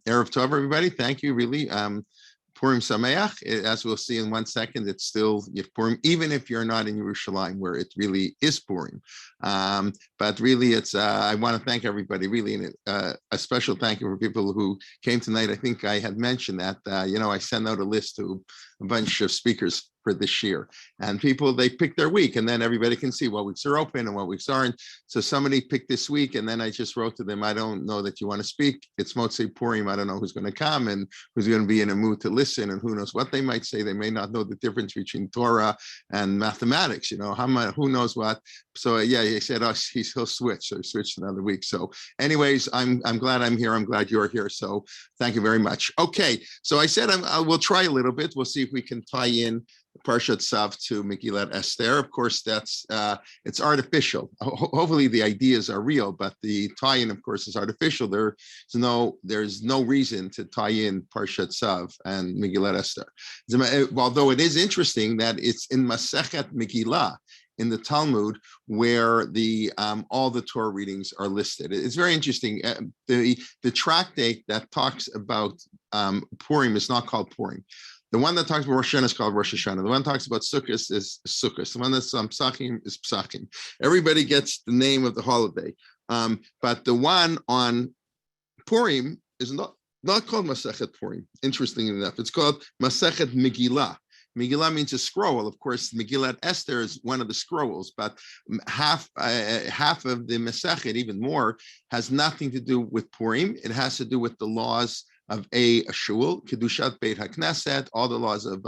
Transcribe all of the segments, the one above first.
Erev Tov, everybody. Thank you, really. Purim Sameach, as we'll see in 1 second, it's still Purim, even if you're not in Yerushalayim, where it really is Purim. But really, it's I want to thank everybody, really, and a special thank you for people who came tonight. I think I had mentioned that, I sent out a list to a bunch of speakers for this year, and people, they pick their week, and then everybody can see what weeks are open and what weeks aren't. So somebody picked this week, and then I just wrote to them, I don't know that you want to speak. It's Motzei Purim. I don't know who's going to come and who's going to be in a mood to listen, and who knows what they might say. They may not know the difference between Torah and mathematics, who knows what. So he said, he'll switch. So he switched another week. So anyways, I'm glad I'm here. I'm glad you're here. So thank you very much. Okay. So I said, we'll try a little bit. We'll see if we can tie in Parshat Tzav to Megillat Esther. Of course, that's it's artificial. Hopefully the ideas are real, but the tie-in, of course, is artificial. There's no reason to tie in Parshat Tzav and Megillat Esther. Although it is interesting that it's in Masechet Megillah, in the Talmud, where the all the Torah readings are listed. It's very interesting. The tractate that talks about Purim is not called Purim. The one that talks about Rosh Hashanah is called Rosh Hashanah. The one that talks about Sukkot is Sukkot. The one that's Psachim is Psachim. Everybody gets the name of the holiday. But the one on Purim is not called Masechet Purim, interestingly enough. It's called Masechet Megillah. Megillah means a scroll. Of course, Megillat Esther is one of the scrolls, but half of the Masechet, even more, has nothing to do with Purim. It has to do with the laws of a shul, Kedushat Beit HaKnesset, all the laws of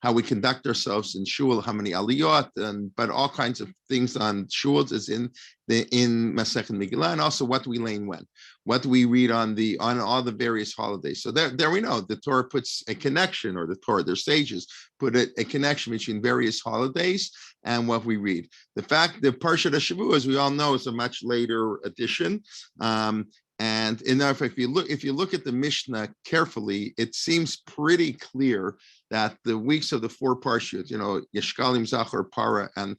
how we conduct ourselves in shul, how many aliyot, but all kinds of things on shuls is in Masechet Megillah, and also what we lane when, what we read on all the various holidays. So there we know the Torah puts a connection, or the Torah, their sages put a connection between various holidays and what we read. The fact that Parshat Shavua, as we all know, is a much later edition. And enough, if you look at the Mishnah carefully, it seems pretty clear that the weeks of the four Parshas, Yeshkalim, Zachor, Para, and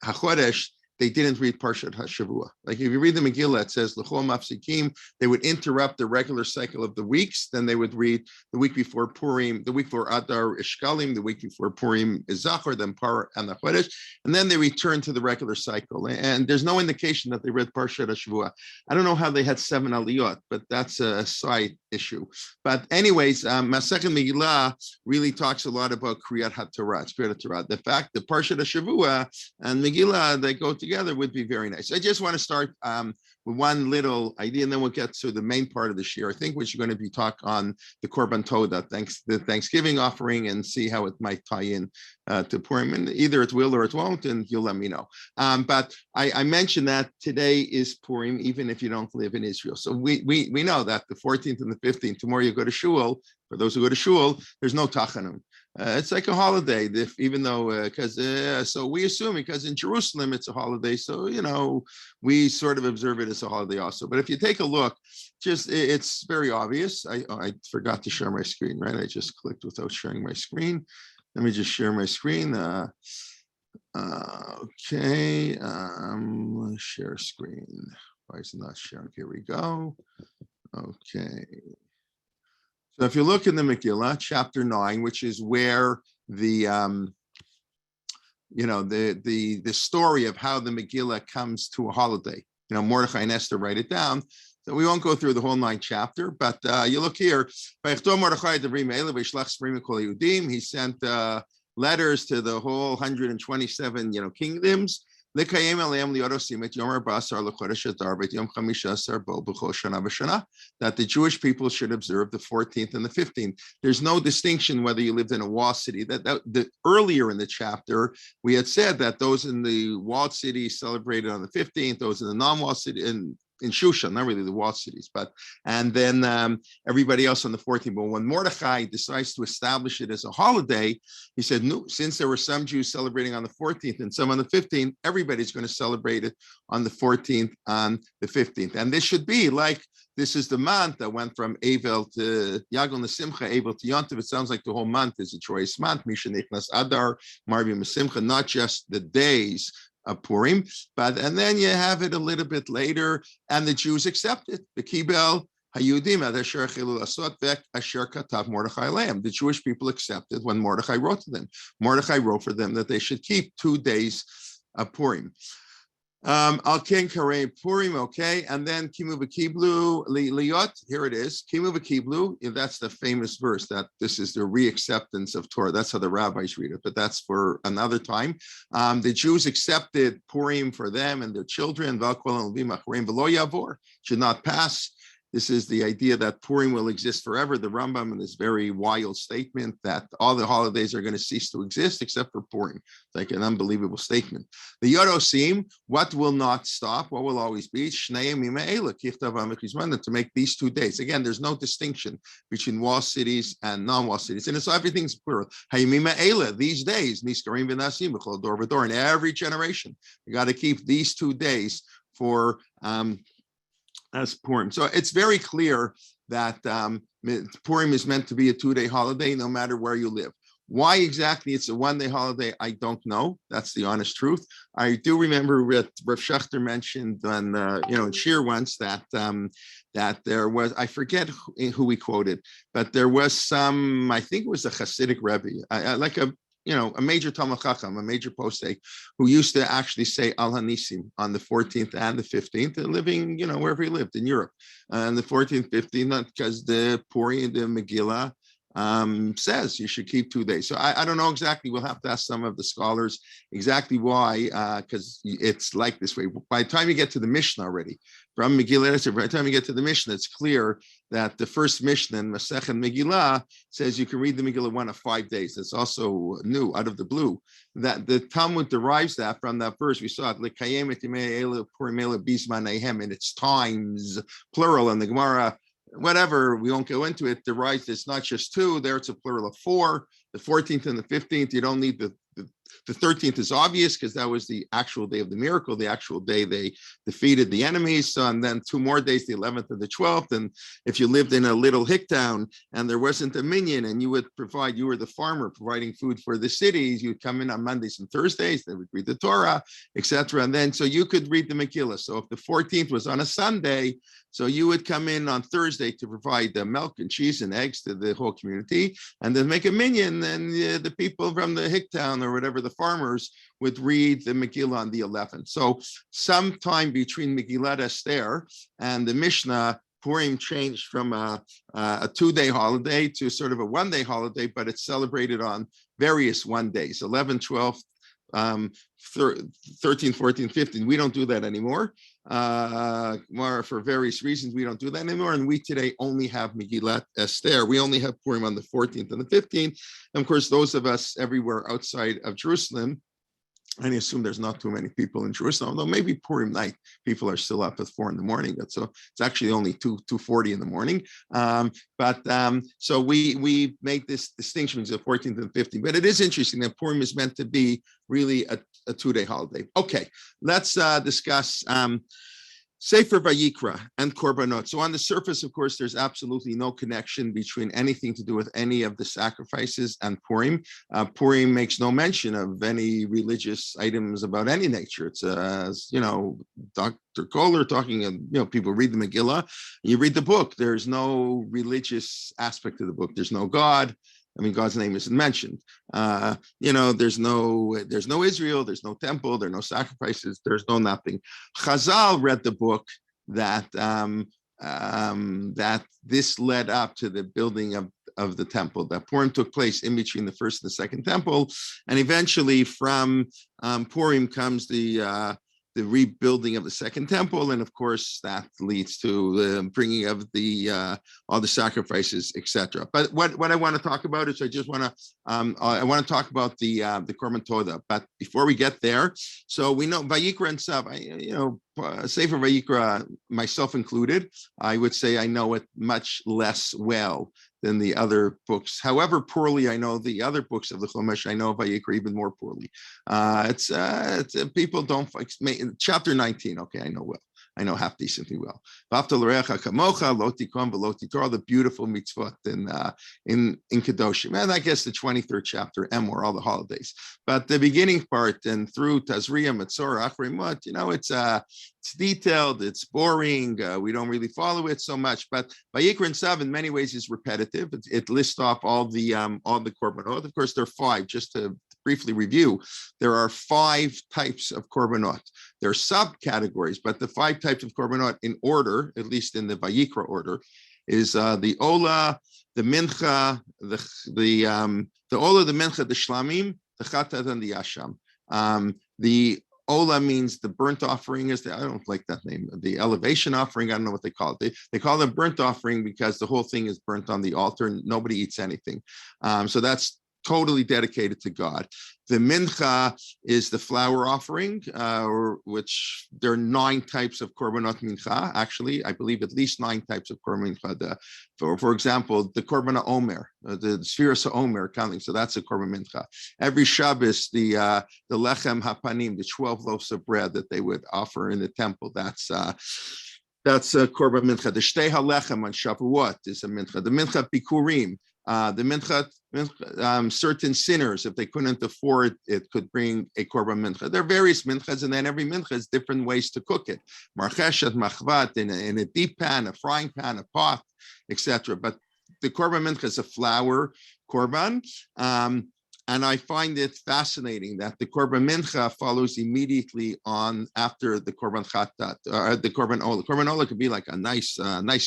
HaChodesh, they didn't read Parshat Shavua. Like if you read the Megillah, it says L'chol Mafsikim. They would interrupt the regular cycle of the weeks. Then they would read the week before Purim, the week before Adar Ishkalim, the week before Purim is Zachor, then Par and the Chodesh, and then they return to the regular cycle. And there's no indication that they read Parshat Shavua. I don't know how they had 7 aliyot, but that's a side issue. But anyways, Masechet Megillah really talks a lot about Kriyat HaTorah. The fact that Parshat Shavua and Megillah, they go together would be very nice. I just want to start with one little idea, and then we'll get to the main part of this year. I think we're going to be talk on the Korban Toda, the Thanksgiving offering, and see how it might tie in to Purim. And either it will or it won't, and you'll let me know. But I mentioned that today is Purim, even if you don't live in Israel. So we know that the 14th and the 15th, tomorrow you go to shul. For those who go to shul, there's no tachanun. It's like a holiday, so we assume because in Jerusalem it's a holiday, so we sort of observe it as a holiday also. But if you take a look, it's very obvious. I forgot to share my screen, right? I just clicked without sharing my screen. Let me just share my screen. Okay, share screen. Why is it not sharing? Here we go. Okay. So if you look in the Megillah, chapter 9, which is where the story of how the Megillah comes to a holiday, Mordechai and Esther write it down. So we won't go through the whole 9th chapter, but you look here. He sent letters to the whole 127, kingdoms. That the Jewish people should observe the 14th and the 15th. There's no distinction whether you lived in a walled city. That earlier in the chapter, we had said that those in the walled cities celebrated on the 15th, those in the non-walled city, in Shushan, not really the walled cities, and then everybody else on the 14th. But when Mordechai decides to establish it as a holiday, he said, no, since there were some Jews celebrating on the 14th and some on the 15th, everybody's going to celebrate it on the 14th, on the 15th. And this should be like, this is the month that went from Avel to Yagon to Simcha, Avel to Yontiv. It sounds like the whole month is a joyous month. Misha Nechnas Adar, Marvim Simcha, not just the days of Purim, and then you have it a little bit later, and the Jews accept it. The Kibel The Jewish people accepted when Mordechai wrote to them. Mordechai wrote for them that they should keep 2 days of Purim. Al Ken Karei Purim, okay, and then Kimu v'Kiblu Liot. Here it is, Kimu v'Kiblu. That's the famous verse that this is the reacceptance of Torah. That's how the rabbis read it, but that's for another time. The Jews accepted Purim for them and their children. Should not pass. This is the idea that Purim will exist forever. The Rambam in this very wild statement that all the holidays are going to cease to exist except for Purim. It's like an unbelievable statement. The Yodosim, what will not stop? What will always be? To make these 2 days. Again, there's no distinction between wall cities and non-wall cities. And so everything's plural. These days, in every generation, you got to keep these 2 days for as Purim. So it's very clear that Purim is meant to be a 2-day holiday, no matter where you live. Why exactly it's a 1-day holiday, I don't know. That's the honest truth. I do remember that Rav Schachter mentioned on, in Shir once that there was, I forget who we quoted, but there was some, I think it was a Hasidic Rebbe, like a major Talmud Chacham, a major posek, who used to actually say Al Hanisim on the 14th and the 15th, living, wherever he lived in Europe. And the 14th, 15th, because the Purim, the Megillah, says you should keep 2 days. So I don't know exactly. We'll have to ask some of the scholars exactly why, because it's like this way. By the time you get to the Mishnah already, from Megillah, by the time you get to the Mishnah, it's clear that the first Mishnah in Masechet Megillah says you can read the Megillah 1 of 5 days. It's also new, out of the blue. That the Talmud derives that from that verse. We saw it, in its times, plural, and the Gemara, whatever, we won't go into it, derives it's not just 2, there it's a plural of 4. The 14th and the 15th, you don't need the 13th is obvious because that was the actual day of the miracle, the actual day they defeated the enemies. So, and then 2 more days, the 11th and the 12th. And if you lived in a little hick town and there wasn't a minyan and you were the farmer providing food for the cities, you'd come in on Mondays and Thursdays, they would read the Torah, etc. And then, so you could read the Megillah. So if the 14th was on a Sunday, so you would come in on Thursday to provide the milk and cheese and eggs to the whole community, and then make a minyan, and the people from the hick town or whatever, the farmers, would read the Megillah on the 11th. So sometime between Megillat Esther and the Mishnah, Purim changed from a 2-day holiday to sort of a 1-day holiday, but it's celebrated on various 1 days, 11, 12, 13, 14, 15. We don't do that anymore. For various reasons, we don't do that anymore. And we today only have Megillat Esther. We only have Purim on the 14th and the 15th. And of course, those of us everywhere outside of Jerusalem, I assume there's not too many people in Jerusalem, although maybe Purim night, people are still up at 4 in the morning. But so it's actually only 2:40 in the morning. So we make this distinction between the 14th and 15th. But it is interesting that Purim is meant to be really a 2-day holiday. Okay, let's discuss Sefer Vayikra and Korbanot. So on the surface, of course, there's absolutely no connection between anything to do with any of the sacrifices and Purim. Purim makes no mention of any religious items about any nature. It's, Dr. Kohler talking, people read the Megillah, you read the book. There's no religious aspect to the book. There's no God. I mean, God's name isn't mentioned. There's no Israel, there's no temple, there are no sacrifices, there's no nothing. Chazal read the book that that this led up to the building of the temple. That Purim took place in between the first and the second temple, and eventually from Purim comes the rebuilding of the second temple, and of course that leads to the bringing of all the sacrifices, etc. But what I want to talk about is I want to talk about the Korban Todah. But before we get there, so we know Vayikra and Tzav. Sefer Vayikra, myself included, I would say I know it much less well than the other books. However poorly I know the other books of the Chumash, I know Vayikra even more poorly. It's people don't, chapter 19, okay, I know well. I know half decently well. The beautiful mitzvot in Kedoshim, and I guess the 23rd chapter, Emor, all the holidays. But the beginning part and through Tazria, Metzora, Achrimot, it's detailed, it's boring. We don't really follow it so much. But Vayikra and Tzav, in many ways, is repetitive. It lists off all the korbanot. Of course, there are 5. Just to briefly review, there are 5 types of korbanot. There are subcategories, but the 5 types of korbanot in order, at least in the Vayikra order, is the Ola, the Mincha, the Ola, the Mincha, the Shlamim, the Chatat, and the Yasham. The Ola means the burnt offering I don't like that name. The elevation offering, I don't know what they call it. They call it burnt offering because the whole thing is burnt on the altar and nobody eats anything. So that's totally dedicated to God. The mincha is the flour offering, which there are 9 types of korbanot mincha. Actually, I believe at least 9 types of korban mincha. For example, the korban omer, the spheres omer counting. So that's a korban mincha. Every Shabbos, the lechem hapanim, the 12 loaves of bread that they would offer in the temple. That's a korban mincha. The shtei halechem on Shavuot is a mincha. The mincha bikurim. The mincha, certain sinners, if they couldn't afford it, could bring a korban mincha. There are various minchas, and then every mincha has different ways to cook it. Marcheshet, machvat, in a deep pan, a frying pan, a pot, etc. But the korban mincha is a flour korban. And I find it fascinating that the korban mincha follows immediately on after the korban chatat, or the korban ola. Korban ola could be like a nice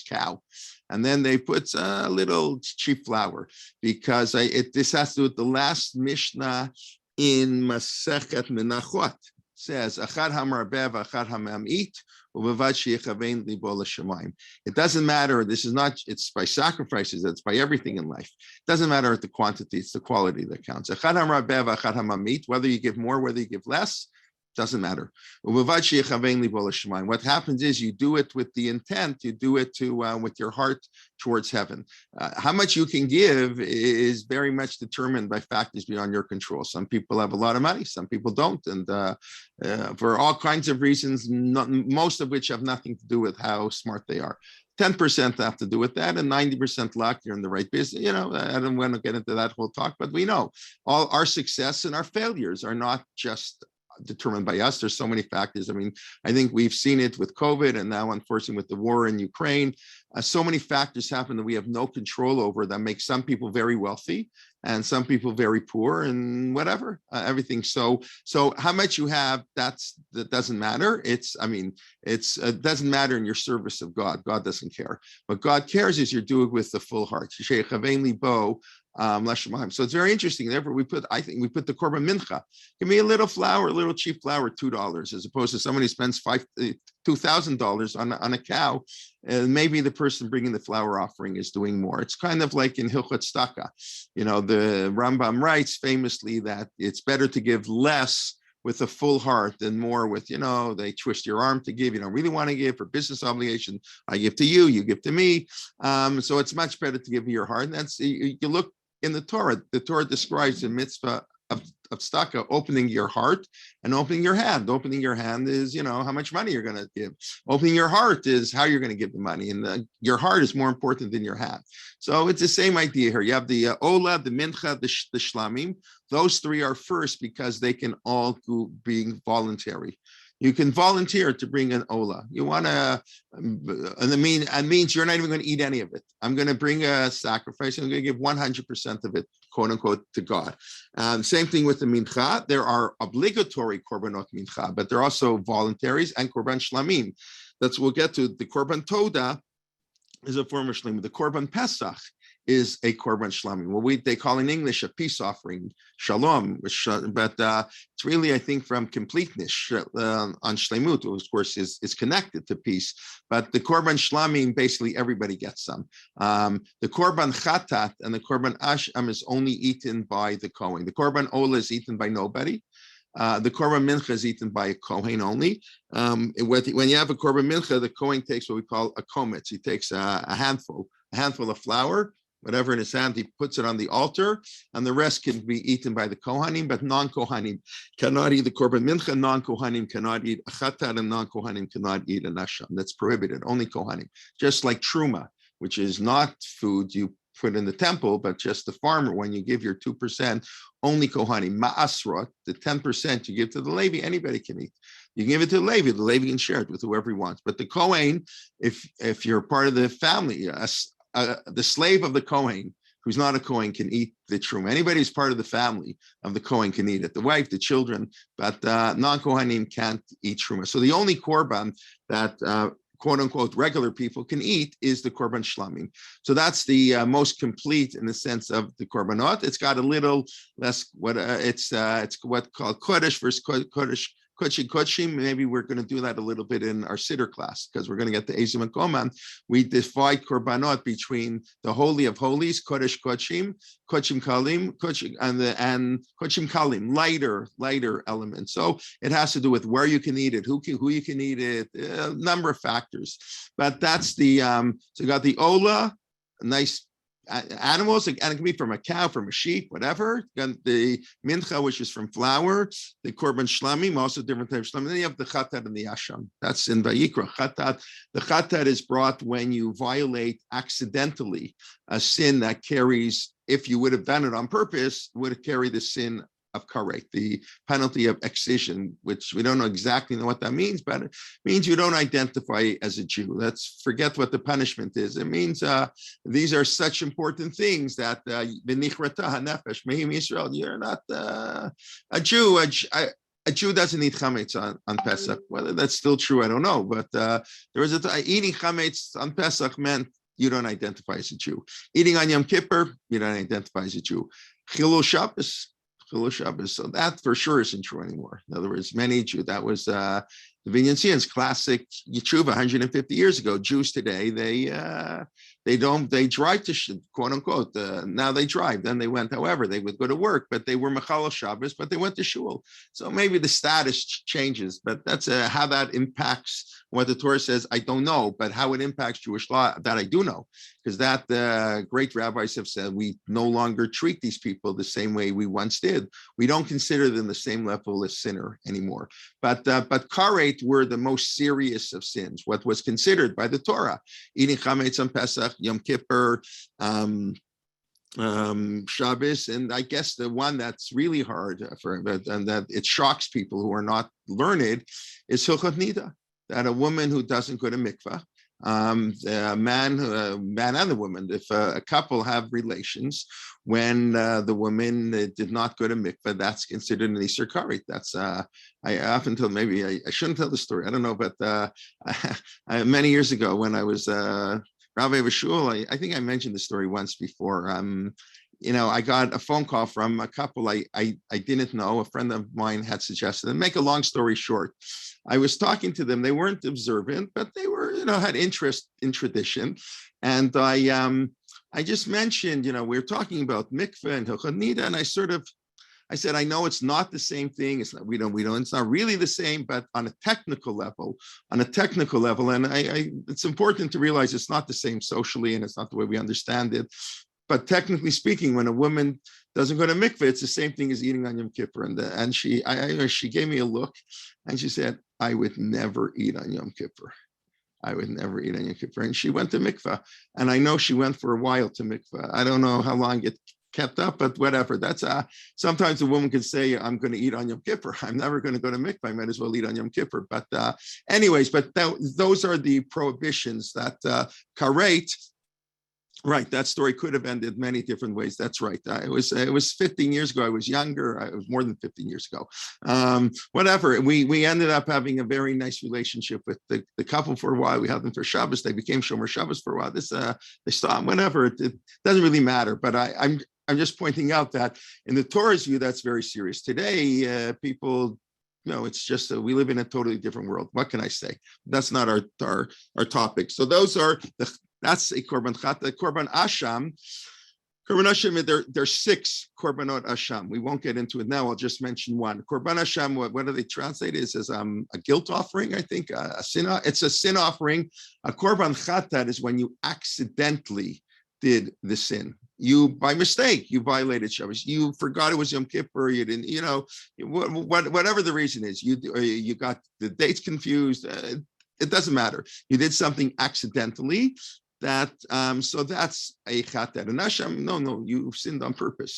cow. And then they put a little cheap flour because this has to do with the last Mishnah in Masechet Menachot. Says, Achad hamarbev, achad hamamit, ubevad sheyechavein libo l'shamayim. It doesn't matter. This is not, it's by sacrifices, it's by everything in life. It doesn't matter the quantity, it's the quality that counts. Achad hamarbev, achad hamamit, whether you give more, whether you give less, doesn't matter. What happens is you do it with the intent, you do it with your heart towards heaven. How much you can give is very much determined by factors beyond your control. Some people have a lot of money, some people don't. And for all kinds of reasons, most of which have nothing to do with how smart they are. 10% have to do with that, and 90% luck, you're in the right business. I don't want to get into that whole talk, but we know all our success and our failures are not just determined by us. There's so many factors. I mean, I think we've seen it with COVID, and now unfortunately with the war in Ukraine. So many factors happen that we have no control over that make some people very wealthy and some people very poor, and whatever, everything. So how much you have, that doesn't matter. It doesn't matter in your service of God. God doesn't care. What God cares is you're doing it with the full heart. So it's very interesting. Therefore, I think we put the korban mincha. Give me a little flour, a little cheap flour, $2, as opposed to somebody who spends $2,000 on a cow. And maybe the person bringing the flour offering is doing more. It's kind of like in Hilchot Staka. The Rambam writes famously that it's better to give less with a full heart than more with, they twist your arm to give. You don't really want to give for business obligation. I give to you, you give to me. So it's much better to give your heart. And that's, you look in the Torah describes the mitzvah of tzedakah, opening your heart and opening your hand. Opening your hand is, how much money you're going to give. Opening your heart is how you're going to give the money. And your heart is more important than your hand. So it's the same idea here. You have the Ola, the Mincha, the Shlamim. Those 3 are first because they can all go being voluntary. You can volunteer to bring an Ola. You want to, and it means you're not even going to eat any of it. I'm going to bring a sacrifice. I'm going to give 100% of it, quote unquote, to God. Same thing with the mincha. There are obligatory korbanot mincha, but there are also voluntaries and korban shlamim. That's what we'll get to. The korban toda is a form of shlamim. The korban pesach is a korban shlamim. Well, they call in English a peace offering, shalom, but it's really, I think, from completeness on shlemut, which of course is connected to peace. But the korban shlamim, basically everybody gets some. The korban chatat and the korban asham is only eaten by the kohen. The korban ola is eaten by nobody. The korban mincha is eaten by a kohen only. When you have a korban mincha, the kohen takes what we call a kometz. He takes a handful of flour, whatever in his hand, he puts it on the altar, and the rest can be eaten by the Kohanim, but non-Kohanim cannot eat the Korban Mincha, non-Kohanim cannot eat a Chatat, and non-Kohanim cannot eat an Asham. That's prohibited, only Kohanim. Just like Truma, which is not food you put in the temple, but just the farmer, when you give your 2%, only Kohanim. Ma'asrot, the 10% you give to the Levi, anybody can eat. You can give it to the Levi can share it with whoever he wants. But the Kohen, if you're part of the family, the slave of the Kohen, who's not a Kohen, can eat the truma. Anybody who's part of the family of the Kohen can eat it. The wife, the children, but non-Kohanim can't eat truma. So the only korban that quote unquote regular people can eat is the korban shlamim. So that's the most complete in the sense of the korbanot. It's got a little less it's what's called kodesh versus kodesh. Kodshim, maybe we're going to do that a little bit in our Siddur class, because we're going to get the Ezim and Koman. We divide korbanot between the Holy of Holies, Kodesh Kodshim, Kodshim Kalim, and Kodshim Kalim, lighter elements. So it has to do with where you can eat it, who you can eat it, a number of factors. But that's the, so you got the Ola, a nice animals, and it can be from a cow, from a sheep, whatever. And the mincha, which is from flour, the korban shlamim, also different types of shlamim. Then you have the chatat and the asham. That's in Vayikra. Chatat. The chatat is brought when you violate accidentally a sin that carries, if you would have done it on purpose, would carry the sin of karet, the penalty of excision, which we don't know exactly what that means, but it means you don't identify as a Jew. Let's forget what the punishment is. It means these are such important things that you're not a Jew. A Jew doesn't eat chametz on Pesach. Whether that's still true, I don't know. But there was eating chametz on Pesach meant you don't identify as a Jew. Eating on Yom Kippur, you don't identify as a Jew. Chilul Shabbos. So that for sure isn't true anymore. In other words, many Jews, that was the Vinyancians' classic yeshuva 150 years ago. Jews today, they drive to, quote unquote, now they drive, then they went, however, they would go to work, but they were Mechalel Shabbos, but they went to shul. So maybe the status changes, but that's how that impacts what the Torah says, I don't know, but how it impacts Jewish law, that I do know, because that great rabbis have said we no longer treat these people the same way we once did. We don't consider them the same level as sinner anymore. But karet were the most serious of sins, what was considered by the Torah, eating chametz on Pesach, Yom Kippur, Shabbos, and I guess the one that's really hard and that it shocks people who are not learned is Hilchot Nida. That a woman who doesn't go to mikvah, a man and the woman, if a couple have relations, when the woman did not go to mikvah, that's considered an Isur Karet. That's I often tell, maybe I shouldn't tell the story, I don't know, but many years ago when I was Rabbi of a shul, I think I mentioned the story once before. I got a phone call from a couple I didn't know. A friend of mine had suggested, and make a long story short, I was talking to them. They weren't observant, but they were, had interest in tradition. And I just mentioned, we were talking about mikveh and Hilchot Nida, and I said, I know it's not the same thing. It's not, it's not really the same, but on a technical level, and it's important to realize it's not the same socially, and it's not the way we understand it. But technically speaking, when a woman doesn't go to mikveh, it's the same thing as eating on Yom Kippur. And she gave me a look, and she said, I would never eat on Yom Kippur. I would never eat on Yom Kippur. And she went to mikveh, and I know she went for a while to mikveh. I don't know how long it kept up, but whatever. That's sometimes a woman can say, I'm going to eat on Yom Kippur. I'm never going to go to mikveh. I might as well eat on Yom Kippur. But anyways, those are the prohibitions that karet. Right, that story could have ended many different ways. That's right. It was 15 years ago. I was younger. It was more than 15 years ago. Whatever. We ended up having a very nice relationship with the couple for a while. We had them for Shabbos. They became Shomer Shabbos for a while. They stopped. Whatever. It doesn't really matter. But I'm just pointing out that in the Torah's view, that's very serious. Today, people. It's just we live in a totally different world. What can I say? That's not our topic. So that's a korban chata. Korban asham. Korban asham. There's 6 korbanot asham. We won't get into it now. I'll just mention one. Korban asham. What do they translate it as? A guilt offering. I think a sin. It's a sin offering. A korban chata is when you accidentally did the sin. You, by mistake, you violated Shabbos. You forgot it was Yom Kippur. You didn't, whatever the reason is. You got the dates confused. It doesn't matter. You did something accidentally. So that's a chatet. And Hashem, no, you sinned on purpose.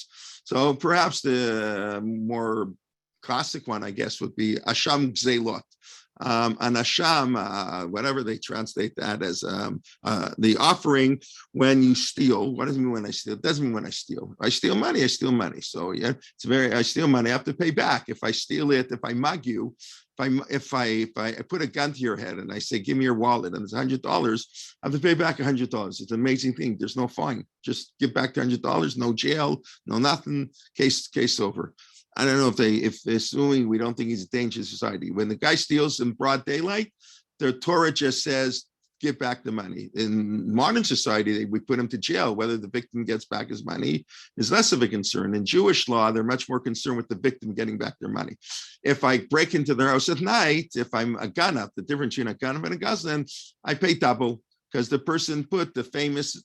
So perhaps the more classic one, I guess, would be Asham Gzelot. An Asham, whatever they translate that as, the offering when you steal. What does it mean when I steal? It doesn't mean when I steal. I steal money, I steal money. So yeah, I steal money, I have to pay back. If I steal it, if I mug you, if I put a gun to your head and I say, give me your wallet, and it's $100, I have to pay back $100. It's an amazing thing. There's no fine. Just give back the $100, no jail, no nothing, case over. I don't know if they're assuming we don't think he's a danger to society. When the guy steals in broad daylight, the Torah just says, give back the money. In modern society, we put him to jail. Whether the victim gets back his money is less of a concern. In Jewish law, they're much more concerned with the victim getting back their money. If I break into their house at night, if I'm a ganav, the difference between a ganav and a gazlan, I pay double, because the person put the famous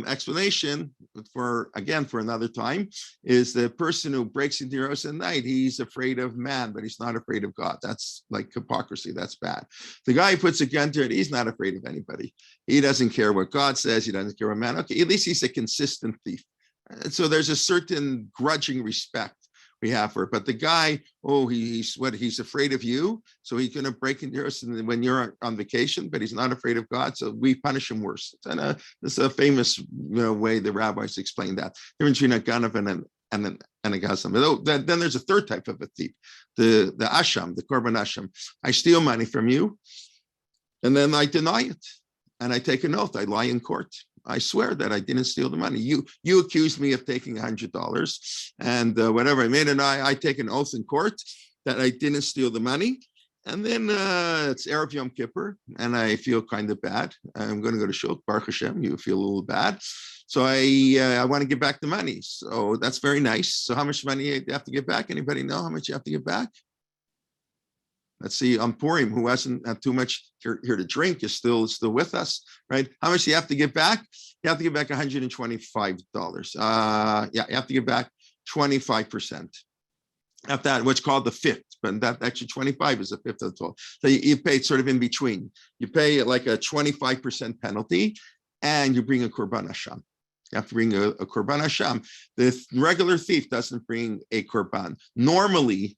explanation for another time, is the person who breaks into your house at night, he's afraid of man, but he's not afraid of God. That's like hypocrisy. That's bad. The guy who puts a gun to it, he's not afraid of anybody. He doesn't care what God says. He doesn't care what man. Okay, at least he's a consistent thief. And so there's a certain grudging respect we have for it. But the guy, he's afraid of you, so he's going to break into your house when you're on vacation, but he's not afraid of God, so we punish him worse. And this is a famous way the rabbis explain that. Difference between a ganav and a gazlan. Then there's a third type of a thief, the asham, the korban asham. I steal money from you, and then I deny it, and I take an oath. I lie in court. I swear that I didn't steal the money. You accused me of taking $100, and whatever I made, and I take an oath in court that I didn't steal the money. And then it's Erev Yom Kippur, and I feel kind of bad. I'm going to go to shul. Baruch Hashem, you feel a little bad. So I want to give back the money. So that's very nice. So how much money do you have to give back? Anybody know how much you have to give back? Let's see, on Purim, who hasn't had too much here to drink is still with us, right? How much do you have to give back? You have to give back $125. You have to give back 25%. At that, what's called the fifth, but that actually 25 is a fifth of the total. So you pay sort of in between. You pay like a 25% penalty, and you bring a korban hasham. You have to bring a korban hasham. The regular thief doesn't bring a korban. Normally,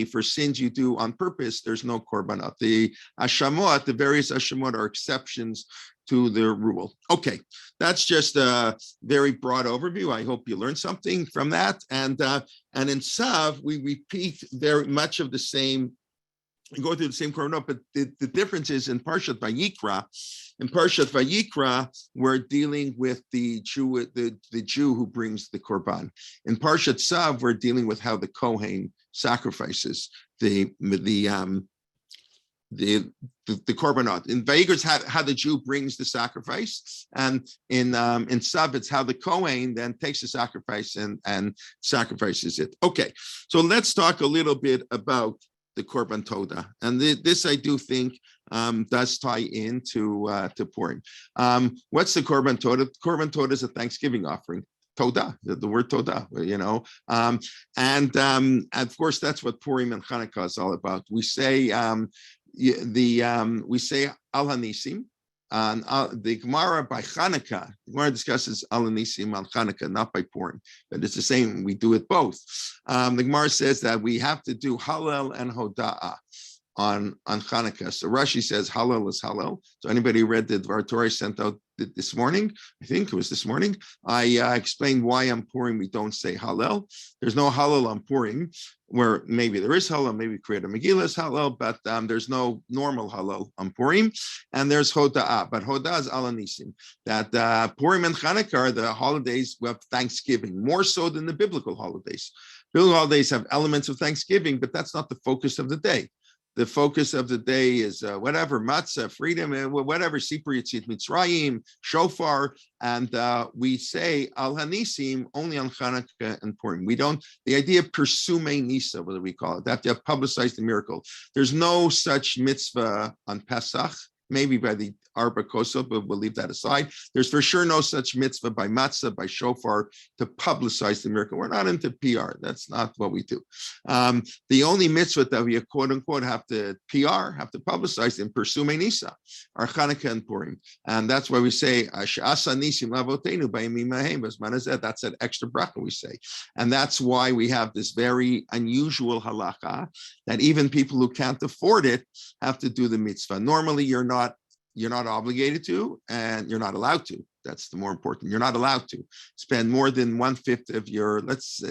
for sins you do on purpose, there's no korbanot. The hashamot, the various hashamot are exceptions to the rule. Okay, that's just a very broad overview. I hope you learned something from that. And in Tzav, we repeat very much of the same. We go through the same korbanot, but the difference is in Parshat Vayikra. In Parshat Vayikra, we're dealing with the Jew who brings the korban. In Parshat Tzav, we're dealing with how the Kohen sacrifices the korbanot. In Vayikra, it's how the Jew brings the sacrifice, and in Tzav, it's how the Kohen then takes the sacrifice and sacrifices it. Okay, so let's talk a little bit about the korban toda, and this I do think does tie into Purim. What's the korban toda? Korban toda is a Thanksgiving offering. Toda, the word toda, and of course that's what Purim and Hanukkah is all about. We say we say al hanisim. The Gemara by Hanukkah, the Gemara discusses al hanisim on Hanukkah, not by Purim, but it's the same. We do it both. The Gemara says that we have to do Hallel and Hoda'ah on Hanukkah. So Rashi says Hallel is Hallel. So anybody who read the Dvar Torah sent out this morning, I think it was this morning, I explained why on Purim we don't say Hallel. There's no Hallel on Purim, where maybe there is Hallel, maybe Kriyat Megillah is Hallel, but there's no normal Hallel on Purim. And there's Hoda'ah, but Hoda'ah is Al Hanisim. That Purim and Chanukah are the holidays of Thanksgiving, more so than the biblical holidays. Biblical holidays have elements of Thanksgiving, but that's not the focus of the day. The focus of the day is whatever, matzah, freedom, whatever, Sipur Yitzit Mitzrayim, shofar, and we say Al Hanisim only on Chanukah and Purim. We don't, the idea of Persume Nisa, what do we call it? That you have publicized the miracle. There's no such mitzvah on Pesach maybe by the Arba Kosov, but we'll leave that aside. There's for sure no such mitzvah by matzah, by shofar, to publicize the miracle. We're not into PR. That's not what we do. The only mitzvah that we, quote unquote, have to PR, have to publicize in Persume Nisa, our Chanukah and Purim. And that's why we say, that's that extra bracha we say. And that's why we have this very unusual halacha that even people who can't afford it have to do the mitzvah. Normally, you're not obligated to, and you're not allowed to. That's the more important. You're not allowed to spend more than 1/5 of your, let's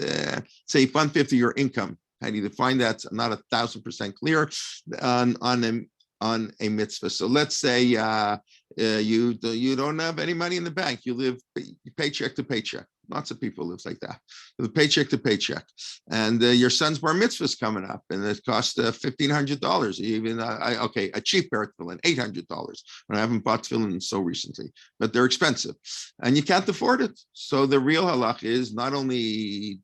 say 1/5 of your income. How do you define that? I'm not 1,000% clear on a mitzvah. So let's say you don't have any money in the bank. You live paycheck to paycheck. Lots of people live like that, the paycheck to paycheck. And your son's bar mitzvah is coming up, and it costs $1,500. Even a cheap pair of tefillin, $800. And I haven't bought tefillin so recently, but they're expensive, and you can't afford it. So the real halach is not only you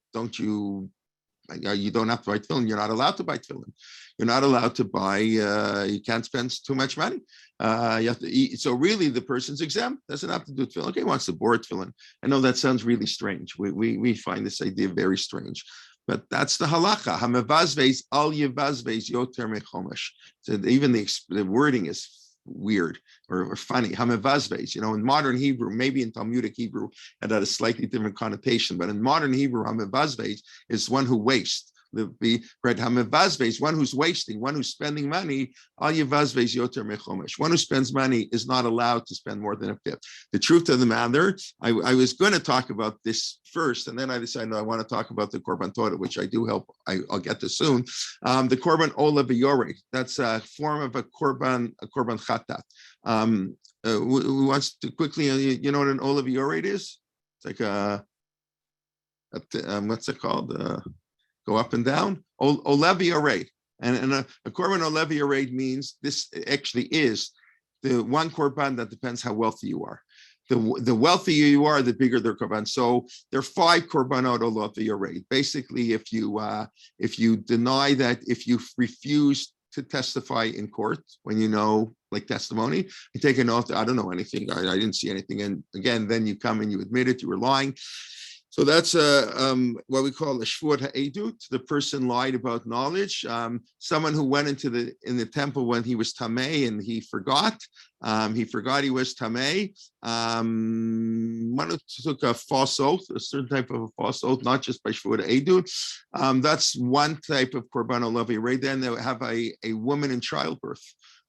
don't have to buy tefillin, you're not allowed to buy tefillin. You're not allowed to buy. You can't spend too much money. You have to eat. So really, the person's exempt. Doesn't have to do tefillin. Okay, wants to board tefillin. I know that sounds really strange. We find this idea very strange, but that's the halacha. Hamevazves al yevazves yoter mechomesh. So even the wording is weird or funny. Hamevazves. In modern Hebrew, maybe in Talmudic Hebrew, it had a slightly different connotation. But in modern Hebrew, hamevazves is one who wastes. The right hamevazves, one who's wasting, one who's spending money. Al yevazves yoter mechomesh. One who spends money is not allowed to spend more than 1/5. The truth of the matter, I was going to talk about this first, and then I decided no, I want to talk about the korban Torah, which I do help. I'll get to soon. The korban ola v'yorei. That's a form of a korban chatat. Who wants to quickly? You know what an ola v'yorei is? It's like what's it called? Go up and down. Olevi arrayed. And a korban olevi arrayed means this actually is the one korban that depends how wealthy you are. The wealthier you are, the bigger their korban. So there are 5 korbanot olevi arrayed. Basically, if you deny that, if you refuse to testify in court when like testimony, you take an oath, I don't know anything, I didn't see anything. And again, then you come and you admit it, you were lying. So that's what we call a shvuat ha'edut. The person lied about knowledge. Someone who went into the temple when he was tamei and he forgot. He was tamei. One who took a false oath, a certain type of a false oath, not just by shvuat ha'edut. That's one type of korban olavi. Right then they have a woman in childbirth.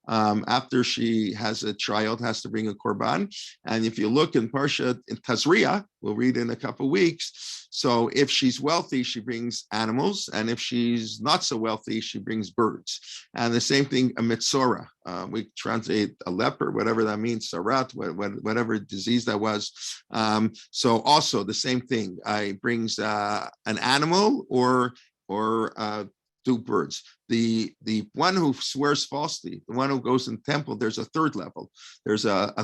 After she has a child, has to bring a korban. And if you look in Parshat in Tazria, we'll read in a couple of weeks. So if she's wealthy, she brings animals. And if she's not so wealthy, she brings birds. And the same thing, a metzora. We translate a leper, whatever that means, sarat, whatever disease that was. So also the same thing. Brings an animal or 2 birds. The one who swears falsely, the one who goes in the temple, there's a 3rd level. There's a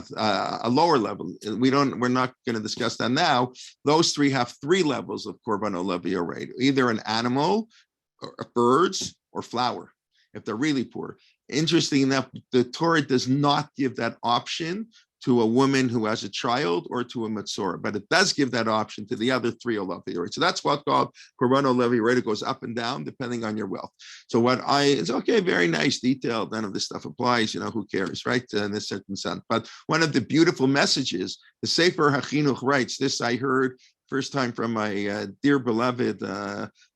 lower level. We're not going to discuss that now. Those 3 have 3 levels of korban olavi arrayed, either an animal, or birds, or flour, if they're really poor. Interesting enough, the Torah does not give that option to a woman who has a child or to a metzora, but it does give that option to the other 3 olavi arrayed. So that's what's called korban olavi arrayed. It goes up and down depending on your wealth. So it's okay, very nice, detailed. None of this stuff applies. Who cares, right? In a certain sense. But one of the beautiful messages, the Sefer HaChinuch writes. This I heard first time from my dear beloved.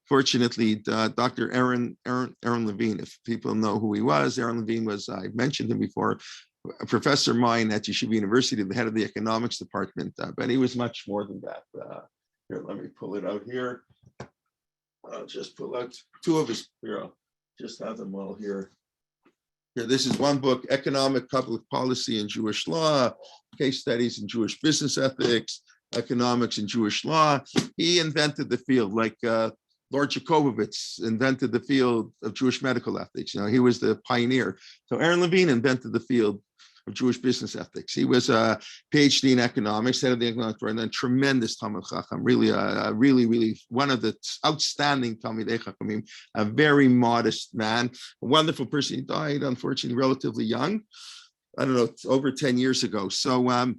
Fortunately, Dr. Aaron Levine. If people know who he was, Aaron Levine was. I mentioned him before. A professor of mine at Yeshiva University, the head of the economics department, but he was much more than that. Here, let me pull it out here. I'll just pull out 2 of his, just have them all here. Here, this is one book, Economic Public Policy in Jewish Law, Case Studies in Jewish Business Ethics, Economics in Jewish Law. He invented the field, like Lord Jacobovitz invented the field of Jewish medical ethics. He was the pioneer. So Aaron Levine invented the field of Jewish business ethics. He was a PhD in economics, head of the economic department, and tremendous Talmid Chacham, really one of the outstanding Talmidei Chachamim, a very modest man, a wonderful person. He died, unfortunately, relatively young. I don't know, it's over 10 years ago. So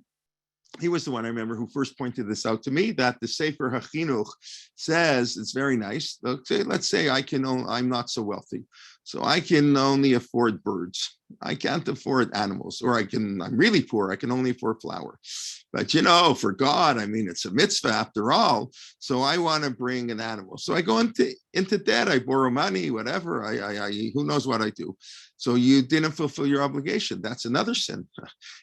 he was the one I remember who first pointed this out to me, that the Sefer HaChinuch says, it's very nice. Let's say I'm not so wealthy, so I can only afford birds. I can't afford animals, or I'm really poor. I can only afford flour. But for God, I mean, it's a mitzvah after all. So I want to bring an animal. So I go into debt. I borrow money, whatever. I who knows what I do. So you didn't fulfill your obligation. That's another sin.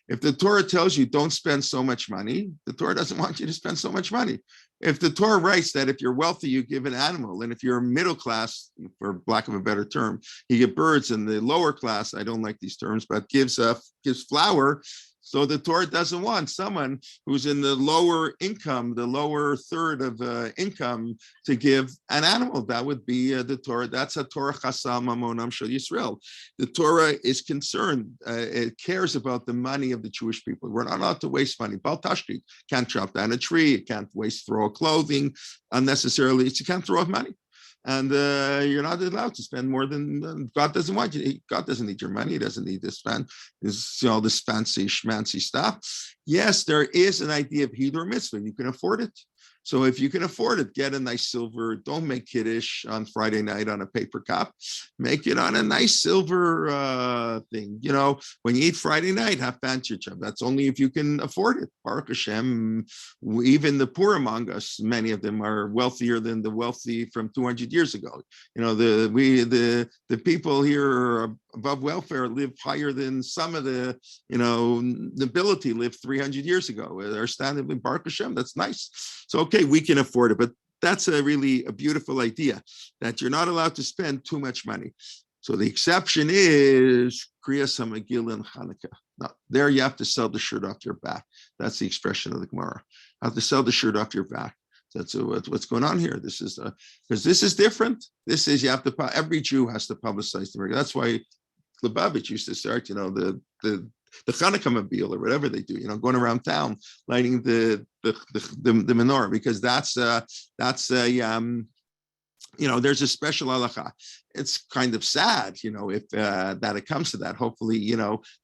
If the Torah tells you don't spend so much money, the Torah doesn't want you to spend so much money. If the Torah writes that if you're wealthy, you give an animal, and if you're middle class, for lack of a better term, you get birds, and the lower class, I don't like these terms, but gives flour. So the Torah doesn't want someone who's in the lower income, the lower third of income, to give an animal. That would be the Torah. That's a Torah chasal mamonam shel Yisrael. The Torah is concerned. It cares about the money of the Jewish people. We're not allowed to waste money. Bal tashrit, can't chop down a tree. It can't throw clothing unnecessarily. You can't throw out money. And you're not allowed to spend more than God doesn't want you. God doesn't need your money. He doesn't need this all this fancy schmancy stuff. Yes, there is an idea of hidur mitzvah. You can afford it. So if you can afford it, get a nice silver. Don't make kiddush on Friday night on a paper cup. Make it on a nice silver thing. When you eat Friday night, have fancy chub. That's only if you can afford it. Baruch Hashem, even the poor among us, many of them are wealthier than the wealthy from 200 years ago. The people here above welfare live higher than some of the nobility lived 300 years ago. They're standing in Baruch Hashem. That's nice. So okay, we can afford it, but that's really a beautiful idea, that you're not allowed to spend too much money. So the exception is Kriyas HaMegillah and Hanukkah. Now, there you have to sell the shirt off your back. That's the expression of the Gemara. You have to sell the shirt off your back. That's what's going on here. This is because this is different. This is, you have to, every Jew has to publicize the Megillah. That's why Lubavitch used to start, the Hanukkah mobile or whatever they do, going around town lighting the menorah, because that's there's a special halacha. It's kind of sad, if that it comes to that. Hopefully,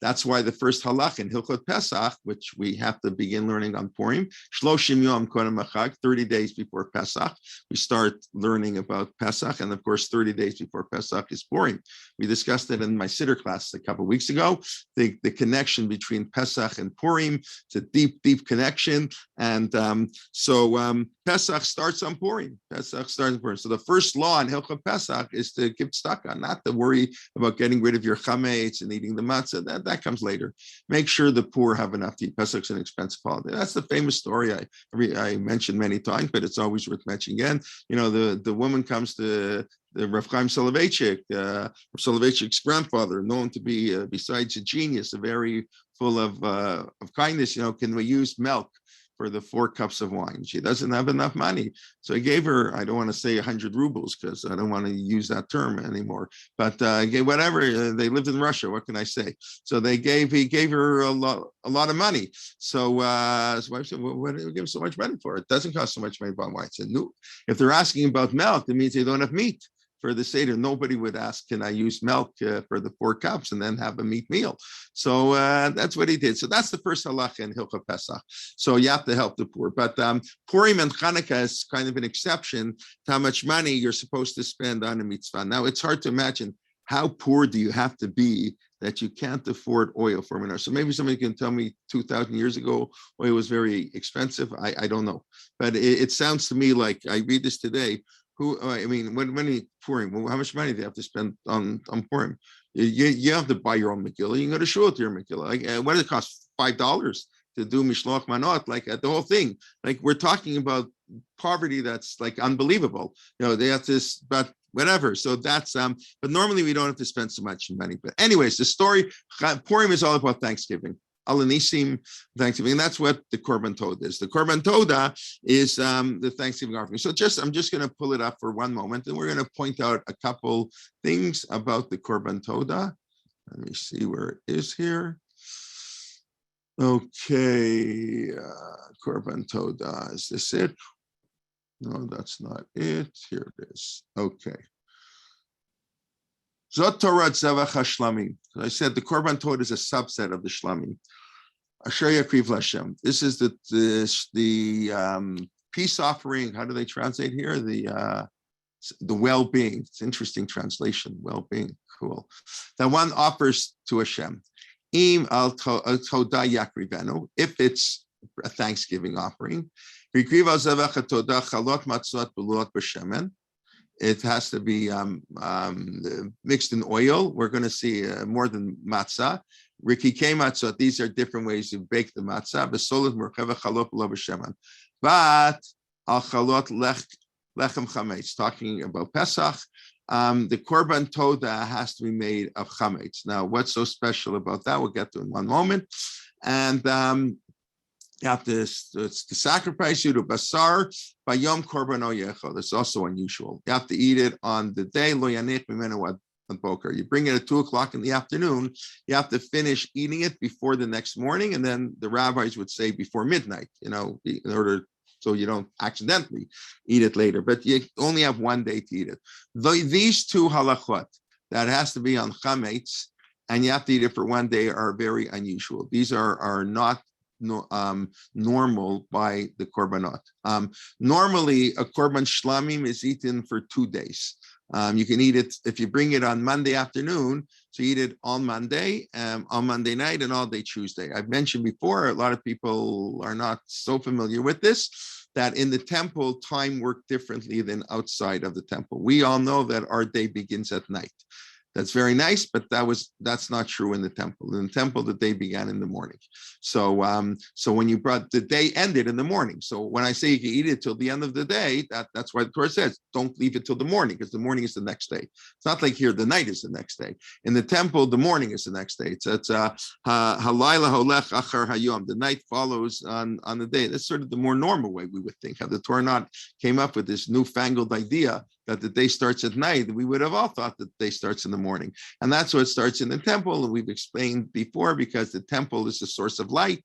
that's why the first halach in Hilchot Pesach, which we have to begin learning on Purim, Shloshim Yom Kodem HaChag, 30 days before Pesach, we start learning about Pesach, and of course, 30 days before Pesach is Purim. We discussed it in my Siddur class a couple of weeks ago. The connection between Pesach and Purim, it's a deep, deep connection, and so Pesach starts on Purim. Pesach starts on Purim. So the first law in Hilchot Pesach is to give tzedakah, not to worry about getting rid of your chametz and eating the matzah. That comes later. Make sure the poor have enough to eat. Pesach's an expensive holiday. That's the famous story I mentioned many times, but it's always worth mentioning again. The woman comes to the Rav Chaim Soloveitchik, Soloveitchik's grandfather, known to be, besides a genius, a very full of kindness. Can we use milk for the 4 cups of wine? She doesn't have enough money. So I gave her, I don't want to say 100 rubles because I don't want to use that term anymore, but whatever, they lived in Russia. What can I say? So he gave her a lot of money. So his wife said, well, what do you give so much money for? It doesn't cost so much money to buy wine. I said, no, if they're asking about milk, it means they don't have meat. For the Seder, nobody would ask, can I use milk for the 4 cups and then have a meat meal? So that's what he did. So that's the first halacha in Hilchot Pesach. So you have to help the poor. But Purim and Hanukkah is kind of an exception to how much money you're supposed to spend on a mitzvah. Now, it's hard to imagine how poor do you have to be that you can't afford oil for menorah. So maybe somebody can tell me 2,000 years ago, oil was very expensive. I don't know. But it sounds to me like, I read this today, when you Purim, how much money do you have to spend on Purim? You have to buy your own Megillah. You can go to shul with your Megillah. What does it cost? $5 to do Mishloach Manot? The whole thing. We're talking about poverty that's unbelievable. They have this, but whatever. So that's but normally we don't have to spend so much money. But anyways, the story, Purim is all about Thanksgiving. Alanisim, Thanksgiving, and that's what the Korban Todah is. The Korban Todah is the Thanksgiving offering. So I'm just going to pull it up for one moment, and we're going to point out a couple things about the Korban Todah. Let me see where it is here. Okay, Korban Todah, is this it? No, that's not it. Here it is. Okay. Zot Torah Tzavach HaShlamim. I said the Korban Torah is a subset of the Shlamim. Asher Yakriv Lashem. This is the peace offering. How do they translate here? The well-being. It's interesting translation. Well-being. Cool. That one offers to Hashem. Im al toda yakrivenu. If it's a Thanksgiving offering, it has to be mixed in oil. We're going to see more than matzah. Rikike matzah. These are different ways to bake the matzah. But al chalot lechem chametz. Talking about Pesach, the korban toda has to be made of chametz. Now, what's so special about that? We'll get to in one moment. And you have to sacrifice you to basar by yom korban oyecho. That's also unusual. You have to eat it on the day lo yanich mimenu ad boker. You bring it at 2:00 in the afternoon. You have to finish eating it before the next morning, and then the rabbis would say before midnight. In order so you don't accidentally eat it later. But you only have one day to eat it. These two halachot that has to be on chametz, and you have to eat it for one day, are very unusual. These are not normal by the korbanot. Normally, a korban shlamim is eaten for 2 days. You can eat it if you bring it on Monday afternoon. So you eat it on Monday night, and all day Tuesday. I've mentioned before, a lot of people are not so familiar with this, that in the temple, time worked differently than outside of the temple. We all know that our day begins at night. That's very nice, but that's not true in the temple. In the temple, the day began in the morning. So when you brought, the day ended in the morning. So when I say you can eat it till the end of the day, that's why the Torah says don't leave it till the morning, because the morning is the next day. It's not like here the night is the next day. In the temple, the morning is the next day. It's halayla holech achar hayom. The night follows on the day. That's sort of the more normal way we would think. How the Torah not came up with this newfangled idea that the day starts at night. We would have all thought that the day starts in the morning. And that's what starts in the temple. And we've explained before, because the temple is the source of light,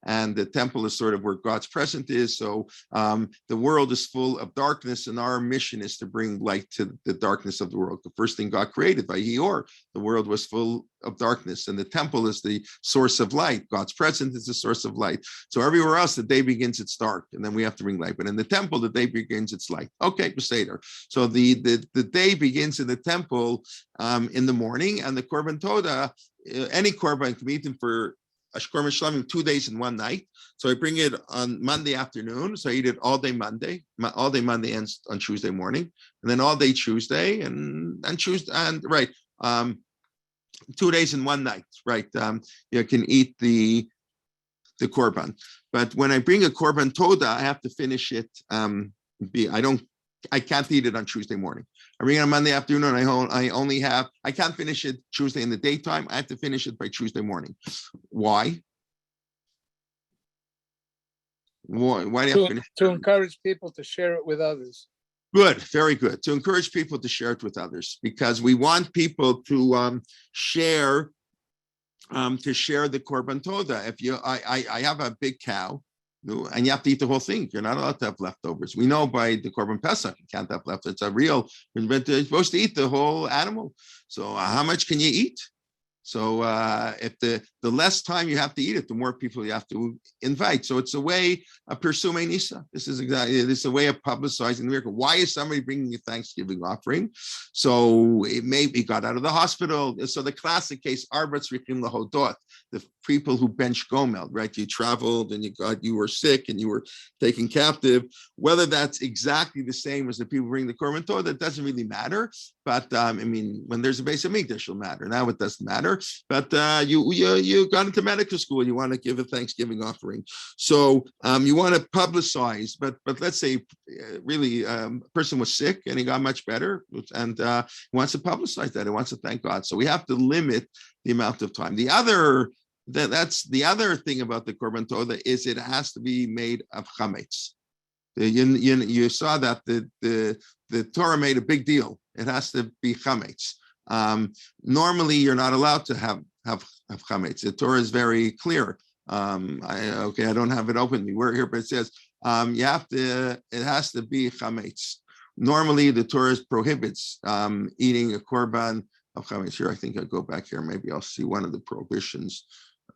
and the temple is sort of where God's presence is. So the world is full of darkness, and our mission is to bring light to the darkness of the world. The first thing God created, by Hior, the world was full of darkness, and the temple is the source of light. God's presence is the source of light. So everywhere else, the day begins, it's dark, and then we have to bring light. But in the temple, the day begins, it's light. Okay, Beseder. So the day begins in the temple in the morning, and the korban toda, any korban can be eaten for a korban shlamim 2 days and 1 night. So I bring it on Monday afternoon. So I eat it all day Monday. All day Monday ends on Tuesday morning, and then all day Tuesday and Tuesday, and right. 2 days and 1 night, right? You can eat the korban, but when I bring a korban toda, I have to finish it. I can't eat it on Tuesday morning. I bring it on Monday afternoon, and I can't finish it Tuesday in the daytime. I have to finish it by Tuesday morning. Why? Why do you have to finish it? To encourage people to share it with others. Good, very good. To encourage people to share it with others, because we want people to share the korban toda. If I have a big cow, and you have to eat the whole thing. You're not allowed to have leftovers. We know by the korban pesach you can't have leftovers. It's a real. You're supposed to eat the whole animal. So how much can you eat? So if the less time you have to eat it, the more people you have to invite. So it's a way of pursuing Nisa. This is a way of publicizing the miracle. Why is somebody bringing a Thanksgiving offering? So it maybe got out of the hospital. So the classic case, Arbatz Rikim Lahodot, the people who bench Gomel, right? You traveled and you were sick and you were taken captive. Whether that's exactly the same as the people bring the korban Torah, that doesn't really matter. But when there's a base of Mikdash, it'll matter. Now it doesn't matter. But you got into medical school. You want to give a Thanksgiving offering, so you want to publicize. But let's say really a person was sick and he got much better, and he wants to publicize that. He wants to thank God. So we have to limit the amount of time. That's the other thing about the korban toda is it has to be made of chametz. You saw that the Torah made a big deal. It has to be chametz. Normally, you're not allowed to have chametz. The Torah is very clear. I don't have it open. We're here, but it says it has to be chametz. Normally, the Torah prohibits eating a korban of chametz. Here, I think I'll go back here. Maybe I'll see one of the prohibitions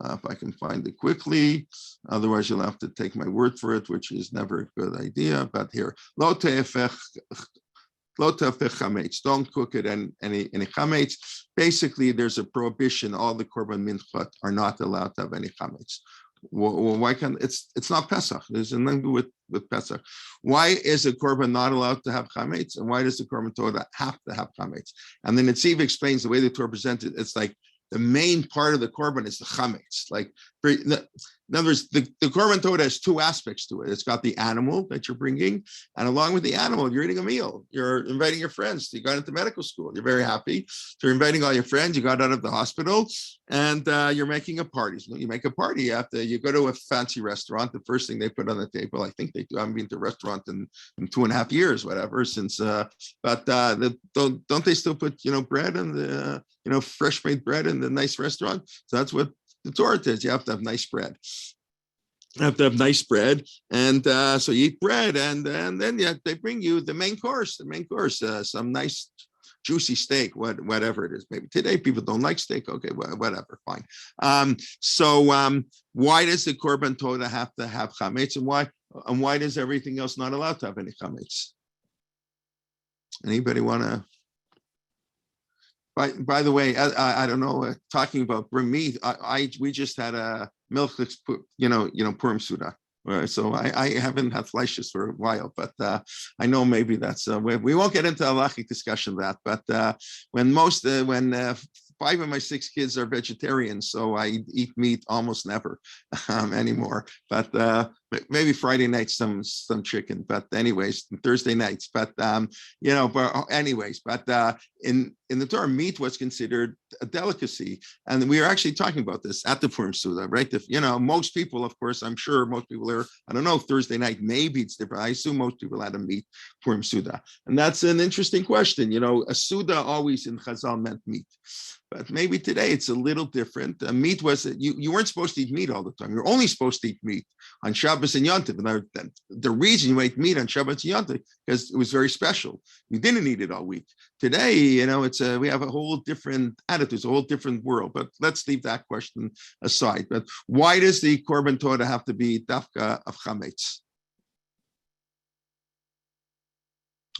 if I can find it quickly. Otherwise, you'll have to take my word for it, which is never a good idea. But here, lo te'efech chametz. Don't cook it in any chametz. Basically, there's a prohibition. All the korban minchot are not allowed to have any chametz. Well, why can't it's not Pesach? There's nothing to do with Pesach. Why is a korban not allowed to have chametz, and why does the korban Torah have to have chametz? And then Tzav explains the way the Torah presented. It's like the main part of the korban is the chametz. Like, in other words, the korban Torah has two aspects to it. It's got the animal that you're bringing, and along with the animal, you're eating a meal. You're inviting your friends. You got into medical school. You're very happy. So you're inviting all your friends. You got out of the hospital, and you're making a party. So you make a party after you go to a fancy restaurant. The first thing they put on the table, I think they do. I haven't been to a restaurant in 2.5 years, whatever, since. But don't they still put bread and the fresh made bread in the nice restaurant? So that's what the Torah says. You have to have nice bread. You have to have nice bread, and so you eat bread, and then they bring you the main course. Some nice juicy steak, whatever it is. Maybe today people don't like steak. Okay, whatever, fine. So why does the korban Torah have to have chametz, and why does everything else not allowed to have any chametz? Anybody want to? By the way, I don't know. Talking about bring meat, we just had a milchus, Purim Suda. So I haven't had fleishes for a while, but I know maybe that's we won't get into a halachic discussion of that. But when 5 of my 6 kids are vegetarians, so I eat meat almost never anymore. But maybe Friday nights some chicken. But anyways, Thursday nights. But in the Torah, meat was considered a delicacy, and we are actually talking about this at the Purim Suda, right? Most people, of course, I'm sure most people are. I don't know, Thursday night, maybe it's different. I assume most people had a meat Purim Suda, and that's an interesting question. A Suda always in Chazal meant meat. But maybe today it's a little different. Meat was, you weren't supposed to eat meat all the time. You're only supposed to eat meat on Shabbos and Yom Tov. And the reason you ate meat on Shabbos and Yom Tov because it was very special. You didn't eat it all week. Today, we have a whole different attitude, a whole different world. But let's leave that question aside. But why does the korban Torah have to be dafka of chametz?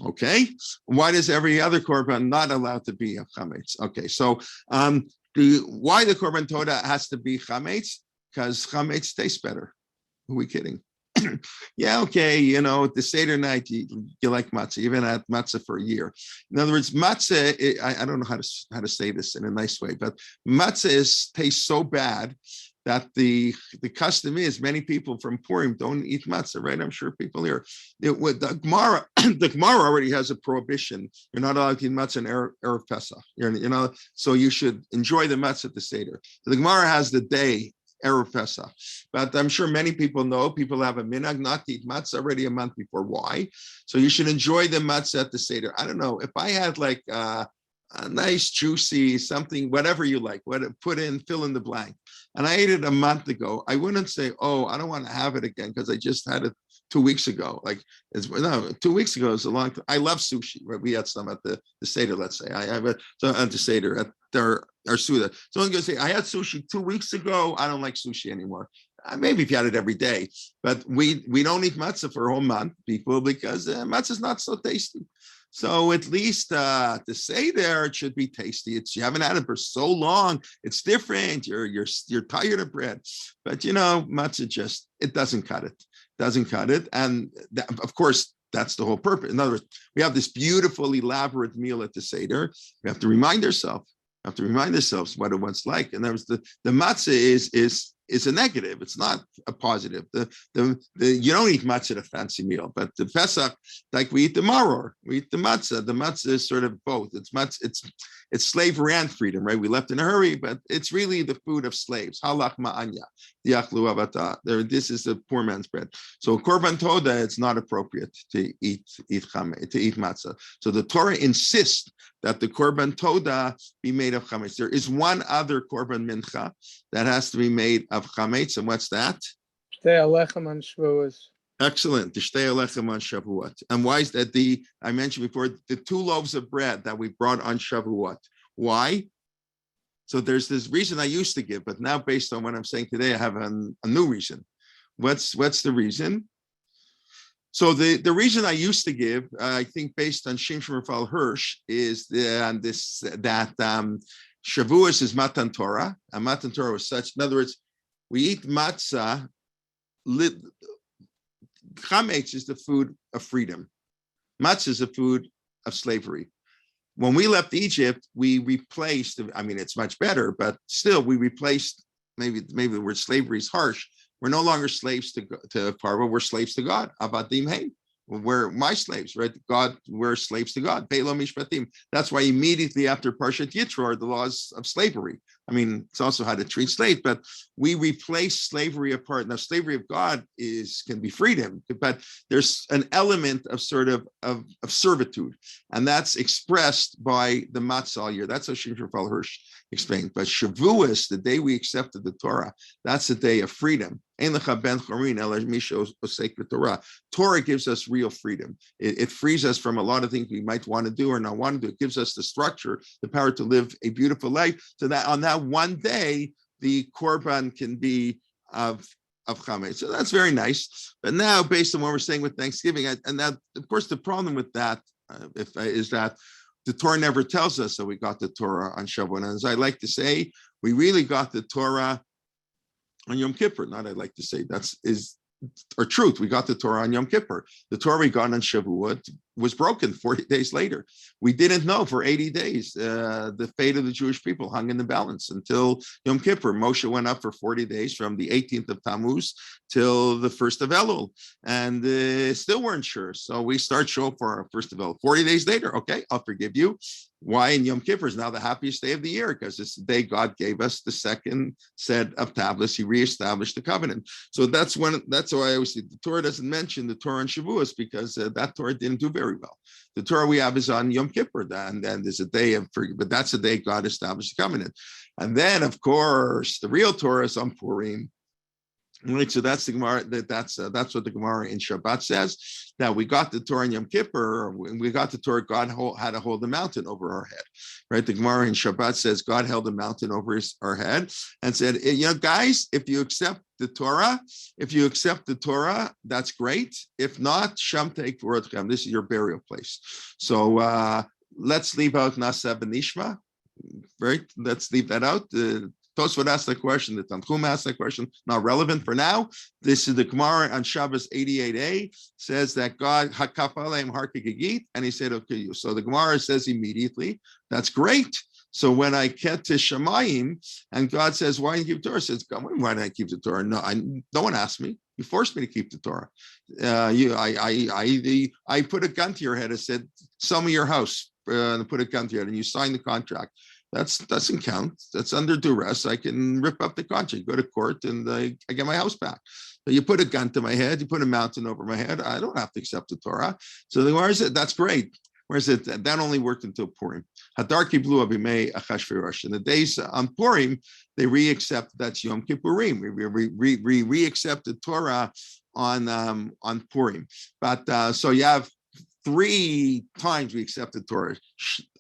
Okay, why does every other korban not allowed to be of chametz? Okay, so why the korban Torah has to be chametz? Because chametz tastes better. Who are we kidding? Yeah, okay, the Seder night, you like matzah. You've been at matzah for a year. In other words, matzah, I don't know how to say this in a nice way, but matzah tastes so bad that the custom is many people from Purim don't eat matzah, right? I'm sure people here. With the Gemara already has a prohibition. You're not allowed to eat matzah in Erev Pesach. So you should enjoy the matzah at the Seder. So the Gemara has the day Erev Pesach, but I'm sure many people know people have a minhag not to eat matzah already a month before. Why? So you should enjoy the matzah at the Seder. I don't know if I had like a nice juicy something, whatever you like, fill in the blank. And I ate it a month ago. I wouldn't say, oh, I don't want to have it again because I just had it 2 weeks ago. 2 weeks ago is a long time. I love sushi. Right? We had some at the Seder, let's say. I have it at the Seder at our Suda. Someone's going to say, I had sushi 2 weeks ago. I don't like sushi anymore. Maybe if you had it every day. But we don't eat matzah for a whole month, people, because matzah is not so tasty. So at least to say there, it should be tasty. You haven't had it for so long. It's different. You're tired of bread, but matzah it doesn't cut it. Doesn't cut it, and of course that's the whole purpose. In other words, we have this beautiful, elaborate meal at the Seder. We have to remind ourselves. What it was like, and that was the matzah is a negative. It's not a positive. You don't eat matzah at a fancy meal, but the Pesach, like we eat the maror, we eat the matzah. The matzah is sort of both. It's matzah, it's slavery and freedom, right? We left in a hurry, but it's really the food of slaves. Halach ma'anya, diachlu avata. This is the poor man's bread. So korban toda, it's not appropriate to eat matzah. So the Torah insists that the korban toda be made of chametz. There is one other korban mincha that has to be made of chametz, and what's that? Shtei alechem on Shavuos. Excellent. The shtei alechem on Shavuot. And why is that? I mentioned before, the 2 loaves of bread that we brought on Shavuot. Why? So there's this reason I used to give, but now based on what I'm saying today, I have a new reason. What's the reason? So the reason I used to give, I think based on Shimshon Raphael Hirsch, is that Shavuos is Matan Torah, and Matan Torah was such. In other words, we eat matzah. Chametz is the food of freedom. Matzah is the food of slavery. When we left Egypt, we replaced. I mean, it's much better, but still, we replaced. Maybe the word slavery is harsh. We're no longer slaves to Parva. We're slaves to God. Avadim hey. We're my slaves, right? God, we're slaves to God. Be'lo mishpatim. That's why immediately after Parshat Yitro are the laws of slavery. I mean, it's also how to treat slaves, but we replace slavery apart. Now, slavery of God can be freedom, but there's an element of sort of servitude, and that's expressed by the matzah year. That's how Shimshon Raphael Hirsch explained. But Shavuos, the day we accepted the Torah, that's the day of freedom. Torah gives us real freedom. It frees us from a lot of things we might want to do or not want to do. It gives us the structure, the power to live a beautiful life. So that on that one day, the korban can be of chametz. So that's very nice. But now, based on what we're saying with Thanksgiving, and that, of course, the problem with that is that the Torah never tells us that we got the Torah on Shavua. And as I like to say, we really got the Torah on Yom Kippur. Not I like to say, is our truth. We got the Torah on Yom Kippur. The Torah we got on Shavua was broken 40 days later. We didn't know for 80 days. The fate of the Jewish people hung in the balance until Yom Kippur. Moshe went up for 40 days from the 18th of Tammuz till the 1st of Elul, and still weren't sure. So we start shofar for our 1st of Elul. 40 days later, okay, I'll forgive you. Why in Yom Kippur is now the happiest day of the year? Because it's the day God gave us the second set of tablets. He reestablished the covenant. So that's why I always say the Torah doesn't mention the Torah on Shavuos, because that Torah didn't do very well. The Torah we have is on Yom Kippur, and then there's a day of forgiveness, but that's the day God established the covenant. And then, of course, the real Torah is on Purim. Right, so that's the Gemara. That's what the Gemara in Shabbat says. That we got the Torah in Yom Kippur. When we got the Torah, God had to hold the mountain over our head. Right, the Gemara in Shabbat says God held the mountain over our head and said, guys, if you accept the Torah, that's great. If not, Sham teik v'rodchem. This is your burial place. So let's leave out Nasa v'nishma. Right, let's leave that out. Tosfot asked the question, the Tanchum asked the question, not relevant for now. This is the Gemara on Shabbos 88a, says that God, hakaf aleim harkigigit, and he said, okay, so the Gemara says immediately, that's great. So when I get to Shemayim, and God says, why didn't you keep the Torah? Says, God, why didn't I keep the Torah? No, no one asked me. You forced me to keep the Torah. I put a gun to your head. I said, sell me your house, and put a gun to your head, and you signed the contract. That doesn't count. That's under duress. I can rip up the contract, go to court, and I get my house back. But you put a gun to my head, you put a mountain over my head, I don't have to accept the Torah. So the Gemara said, that's great. Whereas that only worked until Purim. Hadarki blew abimei achashverosh. In the days on Purim, they re-accept, that's Yom Kippurim. We re-accept the Torah on Purim. But so you have 3 times we accepted Torah.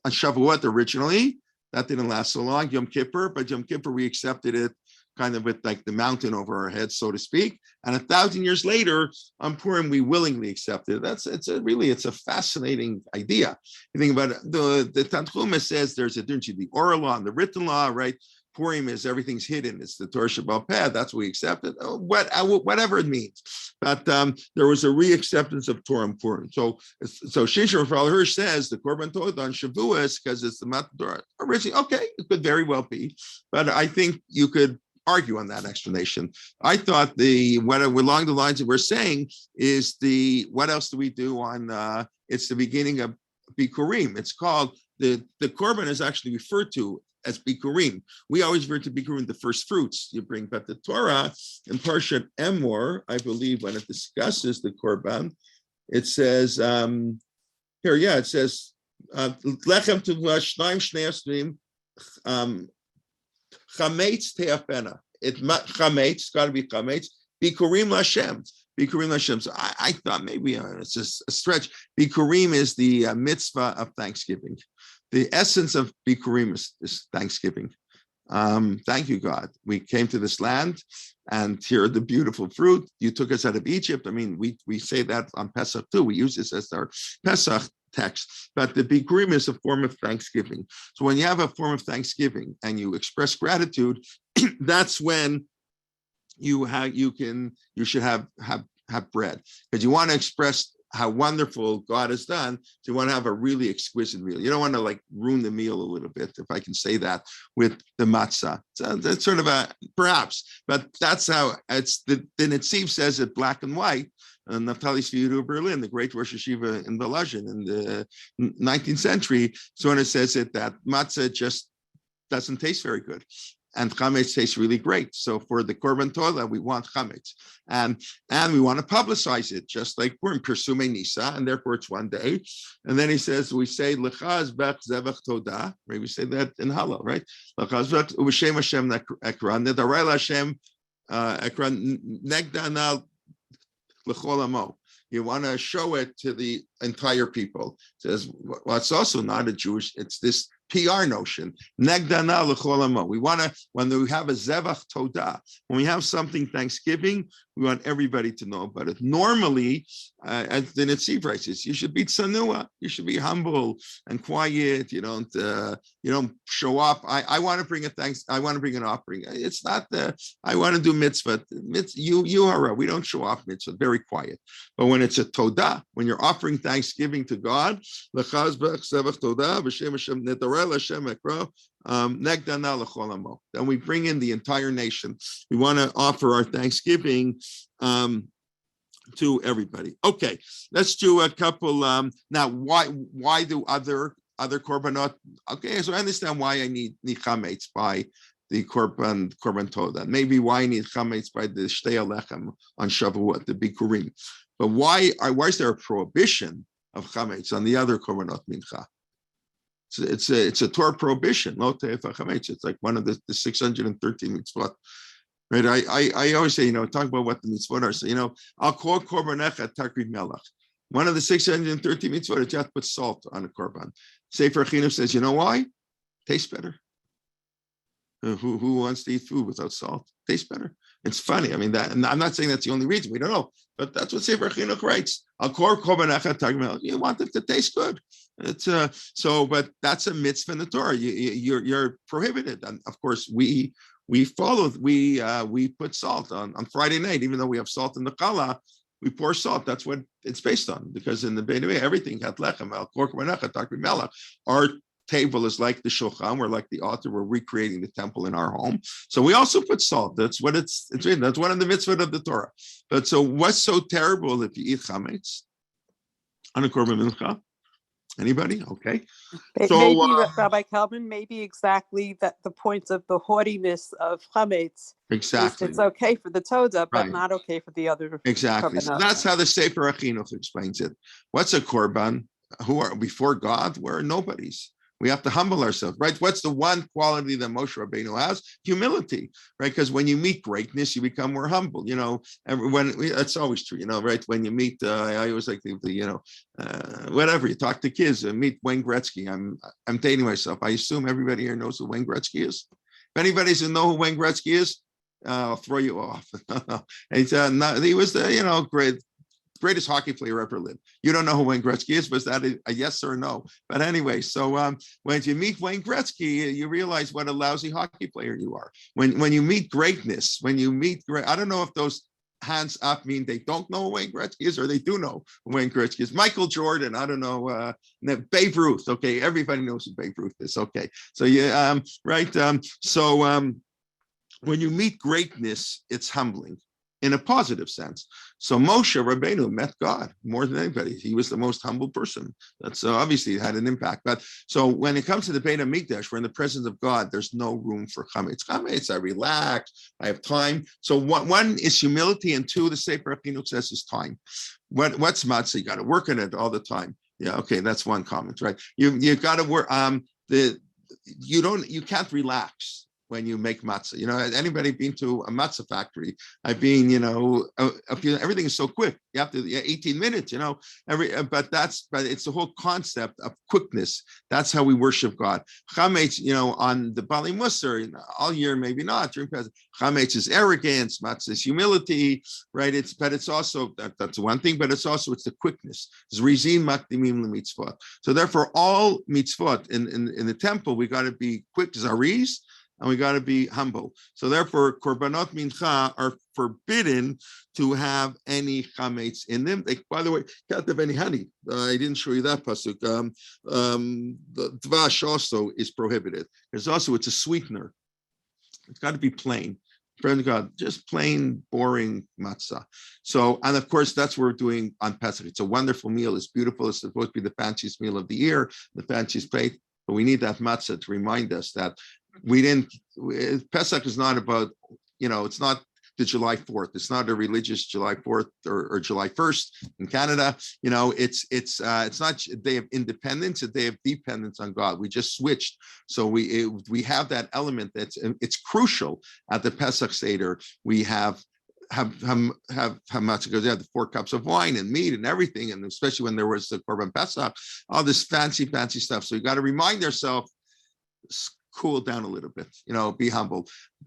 On Shavuot originally, that didn't last so long. Yom Kippur, but Yom Kippur we accepted it kind of with like the mountain over our heads, so to speak. And 1,000 years later, on Purim, we willingly accepted it. It's a fascinating idea. You think about it, the Tanchuma says there's a difference between the oral law and the written law, right? Purim is everything's hidden. It's the Torah Shebaal Peh. That's what we accepted. Whatever it means. But there was a re-acceptance of Torah and Purim. So Shimshon Raphael Hirsch says the Korban Todah on Shavuos because it's the Matan Torah. Originally, okay, it could very well be, but I think you could argue on that explanation. I thought what along the lines that we're saying is what else do we do on? It's the beginning of Bikurim. It's called the Korban is actually referred to as Bikurim. We always refer to Bikurim, the first fruits you bring, but the Torah in Parshat Emor, I believe, when it discusses the Korban, it says it says Lechem to Shnaim Shnei Asrim Chametz Te'afena. Chametz, got to be Chametz. Bikurim Lashem. Bikurim Lashem. So I thought maybe it's just a stretch. Bikurim is the mitzvah of Thanksgiving. the essence of Bikurim is Thanksgiving. Thank you, God. We came to this land, and here are the beautiful fruit. You took us out of Egypt. I mean, we say that on Pesach too. We use this as our Pesach text. But the Bikurim is a form of thanksgiving. So when you have a form of thanksgiving and you express gratitude, that's when you should have bread, because you want to express how wonderful God has done. So you want to have a really exquisite meal. You don't want to like ruin the meal a little bit, if I can say that, with the matzah. So that's sort of perhaps, but that's how it's. The Netziv says it black and white. Naftali Tzvi Berlin, the great Rosh Yeshiva in Belazhin in the 19th century, sort of says it that matzah just doesn't taste very good. And chametz tastes really great. So for the Korban Tola, we want chametz, and we want to publicize it, just like we're in Persume Nisa, and therefore it's one day. And then he says, we say Lechaz Bech Zevach Toda, right? We say that in Hallel, right? Lechaz Bech Uv'Shem Hashem Ekran Nedarai Hashem Ekran Negdana L'Chol Amo. You want to show it to the entire people. It says, well, it's also not a Jewish, it's this PR notion. Negdana l'chol amo. We want to, when we have a zevach todah, when we have something Thanksgiving, we want everybody to know about it. Normally, as the Netziv writes, you should be tsanua. You should be humble and quiet. You don't show up. I want to bring I want to bring an offering. It's not I want to do mitzvah. You are. We don't show off mitzvah. Very quiet. But when it's a todah, when you're offering Thanksgiving to God, then we bring in the entire nation. We want to offer our Thanksgiving to everybody. Okay, let's do a couple. Now, why do other korbanot? Okay, so I understand why I need chametz by the korban toda. Maybe why I need chametz by the shtei alechem on Shavua, the bikurim. But why is there a prohibition of chametz on the other korbanot mincha? It's a Torah prohibition. Lo te'efa chametz. It's like one of the 613 mitzvot. Right? I always say, talk about what the mitzvot are. So, I'll call korbanecha takrid melach. One of the 613 mitzvot is you have to put salt on a korban. Sefer Chinuch says, you know why? Tastes better. Who wants to eat food without salt? Tastes better. It's funny. I mean, that, and I'm not saying that's the only reason. We don't know, but that's what Sefer Chinuch writes. Al kor korbanecha takrid melach. You want it to taste good. It's but that's a mitzvah in the Torah. You're prohibited, and of course we put salt on Friday night, even though we have salt in the challah, we pour salt. That's what it's based on, because in the Beit everything had lechem, al kor korbanecha takrid melach. Our table is like the shulchan. We're like the altar. We're recreating the temple in our home. So we also put salt. That's what it's written. That's one of the mitzvot of the Torah. But so what's so terrible if you eat chametz on a korban mincha? Anybody? Okay. So maybe Rabbi Kelman, maybe exactly that the point of the haughtiness of chametz. Exactly. It's okay for the toda, but right. Not okay for the other. Exactly. So that's how the Sefer Chinuch explains it. What's a korban? Who are before God? We're nobodies. We have to humble ourselves, right? What's the one quality that Moshe Rabbeinu has? Humility, right? Because when you meet greatness, you become more humble. It's always true, right? When you meet, I always like whatever, you talk to kids and meet Wayne Gretzky. I'm dating myself. I assume everybody here knows who Wayne Gretzky is. If anybody doesn't know who Wayne Gretzky is, I'll throw you off. He was the, greatest hockey player ever lived. You don't know who Wayne Gretzky is, was that a yes or a no? But anyway, so when you meet Wayne Gretzky, you realize what a lousy hockey player you are. When you meet greatness, I don't know if those hands up mean they don't know who Wayne Gretzky is or they do know who Wayne Gretzky is. Michael Jordan, I don't know, Babe Ruth. Okay, everybody knows who Babe Ruth is. Okay, so yeah, right. When you meet greatness, it's humbling in a positive sense. So Moshe Rabbeinu met God more than anybody. He was the most humble person. That's obviously had an impact. But so when it comes to the Beit HaMikdash, we're in the presence of God, there's no room for chametz. Chametz, I relax, I have time. So one is humility, and two, the Sefer Chinuch says, is time. What's matzah? You got to work on it all the time. Yeah, okay, that's one comment, right? You got to work. You can't relax when you make matzah. Anybody been to a matzah factory? I've been, everything is so quick. You have to 18 minutes, but it's the whole concept of quickness. That's how we worship God. Chametz, on the Bali Musar, all year, maybe not. During Chametz is arrogance, matzah is humility, right? It's also, that's one thing, but it's the quickness. Zrizim makdimim lemitzvot. So therefore, all mitzvot in the temple, we got to be quick, zariz, and we got to be humble. So therefore, korbanot mincha are forbidden to have any chametz in them. By the way, can't have any honey. I didn't show you that pasuk. The dvash also is prohibited. It's a sweetener. It's got to be plain. Friend of God, just plain, boring matzah. So, and of course, that's what we're doing on Pesach. It's a wonderful meal. It's beautiful. It's supposed to be the fanciest meal of the year, the fanciest plate. But we need that matzah to remind us that Pesach is not about, it's not the July 4th. It's not a religious July 4th or July 1st in Canada. It's not a day of independence, a day of dependence on God. We just switched. So we have that element it's crucial at the Pesach Seder. We have matzah goes. They have the 4 cups of wine and meat and everything, and especially when there was the Korban Pesach, all this fancy stuff. So you got to remind yourself, cool down a little bit, be humble.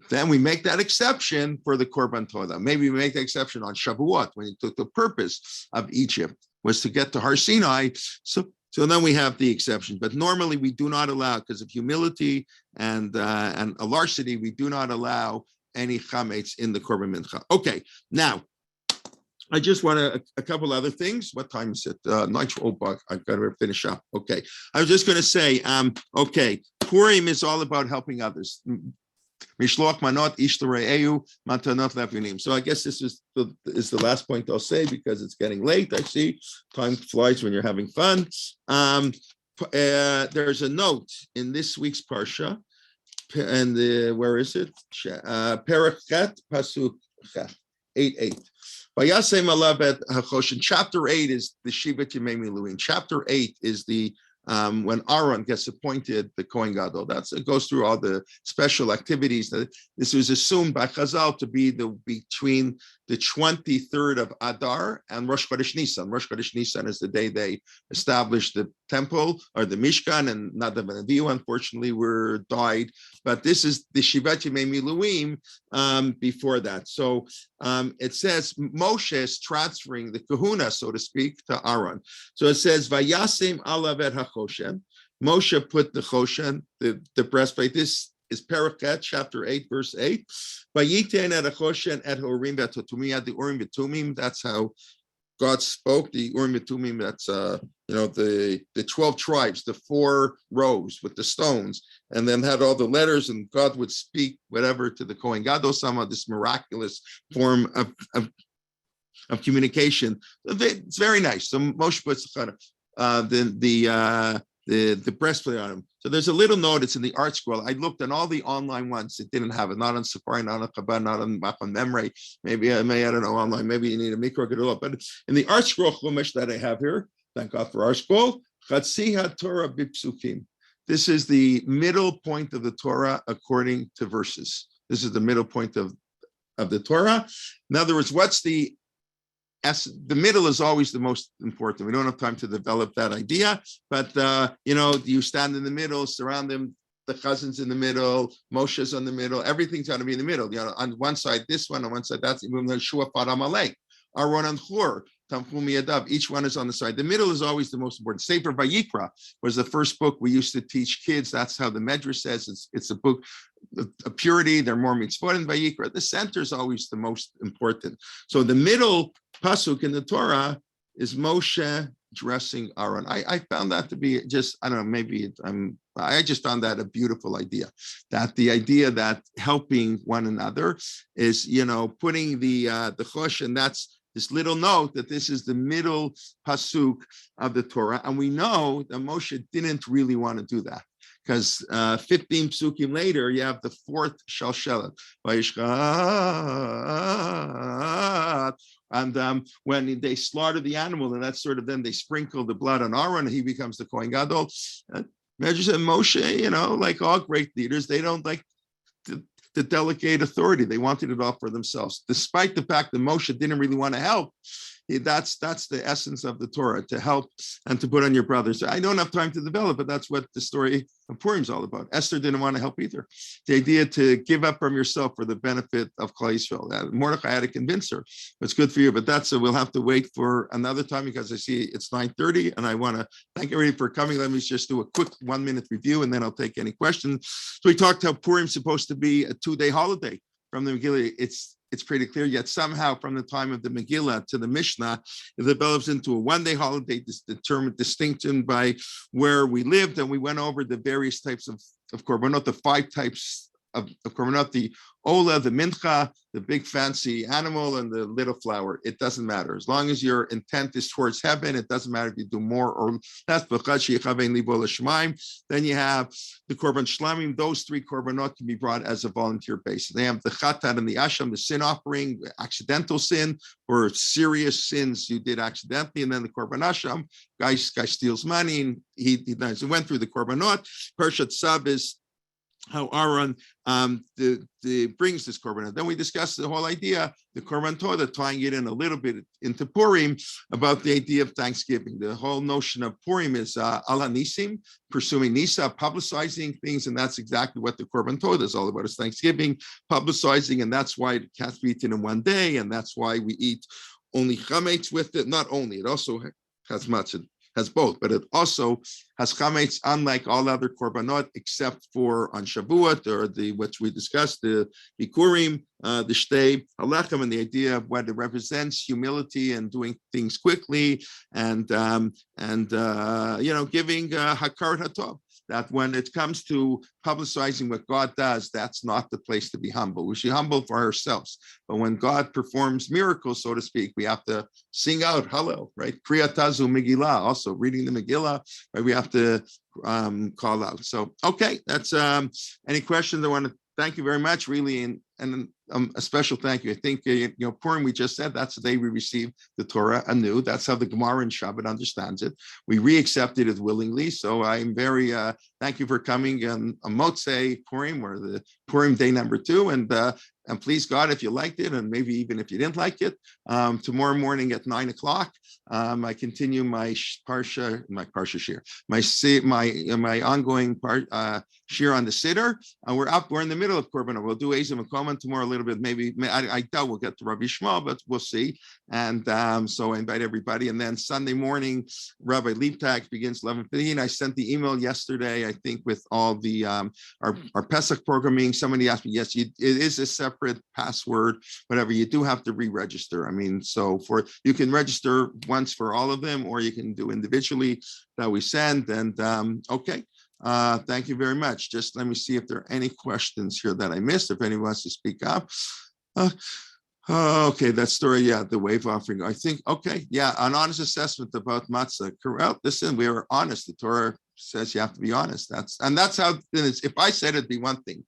Then we make that exception for the Korban Torah. Maybe we make the exception on Shavuot, when he took the purpose of Egypt was to get to Har Sinai. So then we have the exception. But normally we do not allow, because of humility and a larceny, we do not allow any chametz in the Korban Mincha. Okay, now, I just want a couple other things. What time is it? I've got to finish up. Okay. I was just going to say, Purim is all about helping others. Mishloach manot ish l're'ehu matanot levunim. So I guess this is the last point I'll say, because it's getting late. I see time flies when you're having fun. There's a note in this week's parsha, and where is it? Perek Chet pasuk 8:8. Vayasem alav et hachoshen. Chapter 8 is the Shivat Yemei Miluim. Chapter 8 is the when Aaron gets appointed the Kohen Gadol. It goes through all the special activities. This was assumed by Chazal to be between the 23rd of Adar and Rosh Chodesh Nisan. Rosh Chodesh Nisan is the day they established the temple or the Mishkan, and Nadav and Avihu, unfortunately, died. But this is the Shivat Yemei Miluim before that. So it says Moshe is transferring the kahuna, so to speak, to Aaron. So it says, Vayasem alav et hachoshen. Moshe put the choshen, the breastplate. This is Perek chapter 8, verse 8. Vayiten et hachoshen et horim v'tumim, the urim v'tumim. That's how God spoke. The urim v'tumim. That's the 12 tribes, the 4 rows with the stones, and then had all the letters, and God would speak whatever to the Kohen Gadol, somehow this miraculous form of communication. It's very nice. So Moshe puts the breastplate on him. So there's a little note. It's in the art scroll. I looked on all the online ones. It didn't have it. Not on Safari, not on Chabad, not on Machon Memrei. Maybe I don't know, online. Maybe you need a mikro gedula. But in the art scroll chumash that I have here, thank God for art scroll. Chatzi HaTorah b'psukim. This is the middle point of the Torah according to verses. This is the middle point of the Torah. In other words, the middle is always the most important. We don't have time to develop that idea, but you stand in the middle, surround them, the cousins in the middle, Moshe's on the middle, everything's got to be in the middle. On one side, this one, on one side, that's Shua Paramalek, Aaron and Chur, Tamchumi Adav. Each one is on the side. The middle is always the most important. Sefer Vayikra was the first book we used to teach kids. That's how the Medrash says it's a book of purity. They're more mitzvot in Vayikra. The center is always the most important. So the middle pasuk in the Torah is Moshe dressing Aaron. I found that to be just, I don't know, maybe I just found that a beautiful idea. That the idea that helping one another is, putting the chosh, and that's this little note that this is the middle pasuk of the Torah. And we know that Moshe didn't really want to do that, because 15 psukim later, you have the 4th shalshelet. And when they slaughter the animal, and that's sort of, then they sprinkle the blood on Aaron, and he becomes the Kohen Gadol. Medrash and Moshe, like all great leaders, they don't like to delegate authority. They wanted it all for themselves, despite the fact that Moshe didn't really want to help. That's the essence of the Torah, to help and to put on your brothers. I don't have time to develop, but that's what the story of Purim is all about. Esther didn't want to help either. The idea to give up from yourself for the benefit of Klal Yisrael. Mordechai had to convince her. It's good for you, but we'll have to wait for another time, because I see it's 9:30, and I want to thank everybody for coming. Let me just do a quick 1-minute review, and then I'll take any questions. So we talked how Purim's supposed to be a 2-day holiday from the Megillah. It's pretty clear, yet somehow from the time of the Megillah to the Mishnah, it develops into a 1-day holiday, determined distinction by where we lived. And we went over the various types of korbanot, the 5 types of korbanot, the ola, the mincha, the big fancy animal, and the little flower. It doesn't matter. As long as your intent is towards heaven, it doesn't matter if you do more or less. Then you have the korban shlamim. Those 3 korbanot can be brought as a volunteer basis. They have the chatat and the asham, the sin offering, accidental sin, or serious sins you did accidentally, and then the korban asham. Guy steals money, and he dies. He went through the korbanot. Parshat Shavua is how Aaron brings this korban. Then we discussed the whole idea, the korban Torah, tying it in a little bit into Purim, about the idea of Thanksgiving. The whole notion of Purim is ala nisim, pursuing nisa, publicizing things, and that's exactly what the korban Torah is all about. It's Thanksgiving, publicizing, and that's why it can't be eaten in one day, and that's why we eat only chametz with it. Not only, it also has matzah. Has both, but it also has chametz, unlike all other korbanot, except for on Shavuot, or which we discussed, the bikurim, the shtei halechem, and the idea of what it represents, humility and doing things quickly, and giving hakarat hatov. That when it comes to publicizing what God does, that's not the place to be humble. We should be humble for ourselves. But when God performs miracles, so to speak, we have to sing out Hallel, right? Kriyatazu Megillah, also reading the Megillah, right? We have to call out. So, okay, that's any questions. I want to thank you very much, really, and a special thank you. I think, Purim, we just said, that's the day we receive the Torah anew. That's how the Gemara in Shabbat understands it. We re-accepted it willingly. So I'm very, thank you for coming on Motzei Purim, or the Purim day number 2. And please God, if you liked it, and maybe even if you didn't like it, tomorrow morning at 9 o'clock, I continue my parsha shir, my ongoing shir on the Siddur. We're in the middle of Korban. We'll do Ezim and Koman tomorrow a little bit. Maybe I doubt we'll get to Rabbi Shmuel, but we'll see. And so I invite everybody. And then Sunday morning, Rabbi Liebtag begins 11:15. I sent the email yesterday, I think, with all the our Pesach programming. Somebody asked me, yes, it is a separate password, whatever. You do have to re-register. I mean, so you can register once for all of them, or you can do individually that we send. And okay. Thank you very much. Just let me see if there are any questions here that I missed, if anyone wants to speak up. Okay, that story, yeah, the wave offering. I think, okay, yeah, an honest assessment about matzah. Correct. Listen, we are honest. The Torah says you have to be honest. That's how, if I said it'd be one thing,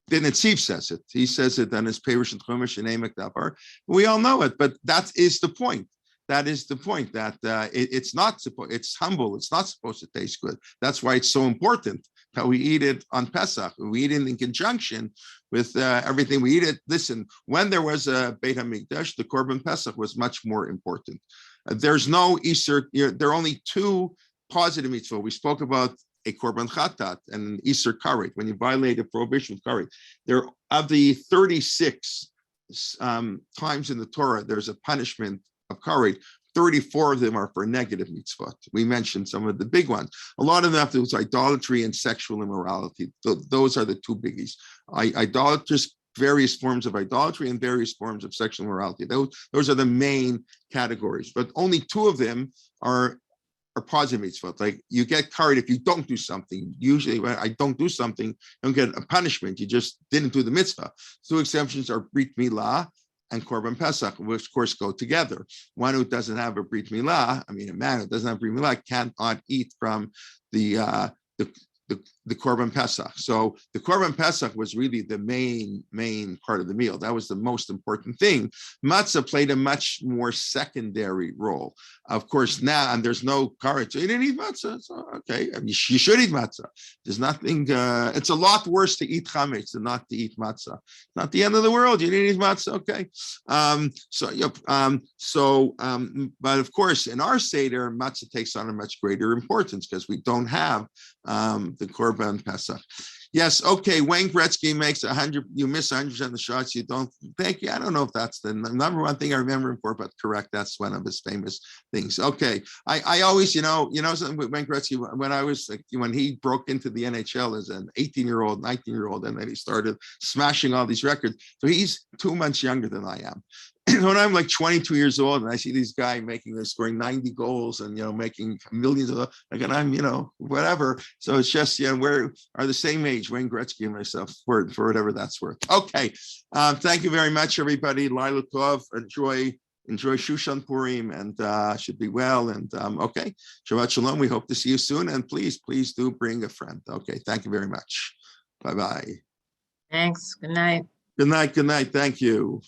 then Tzav says it. He says it on his Perush and Chumash and Emek Davar. We all know it, but that is the point. That is the point, that it's humble. It's not supposed to taste good. That's why it's so important that we eat it on Pesach. We eat it in conjunction with everything. We eat it. Listen, when there was a Beit HaMikdash, the Korban Pesach was much more important. There's no Easter. There are only 2 positive mitzvah. We spoke about a Korban Chatat and an Easter Karet. When you violate a prohibition of Karet, there of the 36 times in the Torah, there's a punishment of Karet. 34 of them are for negative mitzvot. We mentioned some of the big ones. A lot of them have to do with idolatry and sexual immorality. Those are the 2 biggies. Idolatrous, various forms of idolatry, and various forms of sexual immorality. Those are the main categories. But only 2 of them are positive mitzvot. Like, you get Karet if you don't do something. Usually when I don't do something, you don't get a punishment. You just didn't do the mitzvah. 2 exceptions are Brit Milah and Korban Pesach, which of course go together. One who doesn't have a Brit Milah, a man who doesn't have Brit Milah, cannot eat from the the Korban Pesach. So the Korban Pesach was really the main part of the meal. That was the most important thing. Matzah played a much more secondary role. Of course, now, and there's no courage. So you didn't eat matzah. So, okay, I mean, you should eat matzah. There's nothing, it's a lot worse to eat chametz than not to eat matzah. Not the end of the world. You didn't eat matzah. Okay. But of course, in our Seder, matzah takes on a much greater importance because we don't have the Korban Pesach. Yes, okay, Wayne Gretzky makes 100, you miss 100% of the shots, you don't, thank you. I don't know if that's the number one thing I remember him for, but correct, that's one of his famous things. Okay, I always, something with Wayne Gretzky, when he broke into the NHL as an 18-year-old, 19-year-old, and then he started smashing all these records. So he's 2 months younger than I am. When I'm like 22 years old and I see these guys scoring 90 goals and, making millions of dollars, and I'm, whatever. So it's just, we're the same age, Wayne Gretzky and myself, for whatever that's worth. Okay. Thank you very much, everybody. Laila Tov, enjoy Shushan Purim and should be well. And okay. Shabbat Shalom. We hope to see you soon. And please do bring a friend. Okay. Thank you very much. Bye-bye. Thanks. Good night. Good night. Thank you.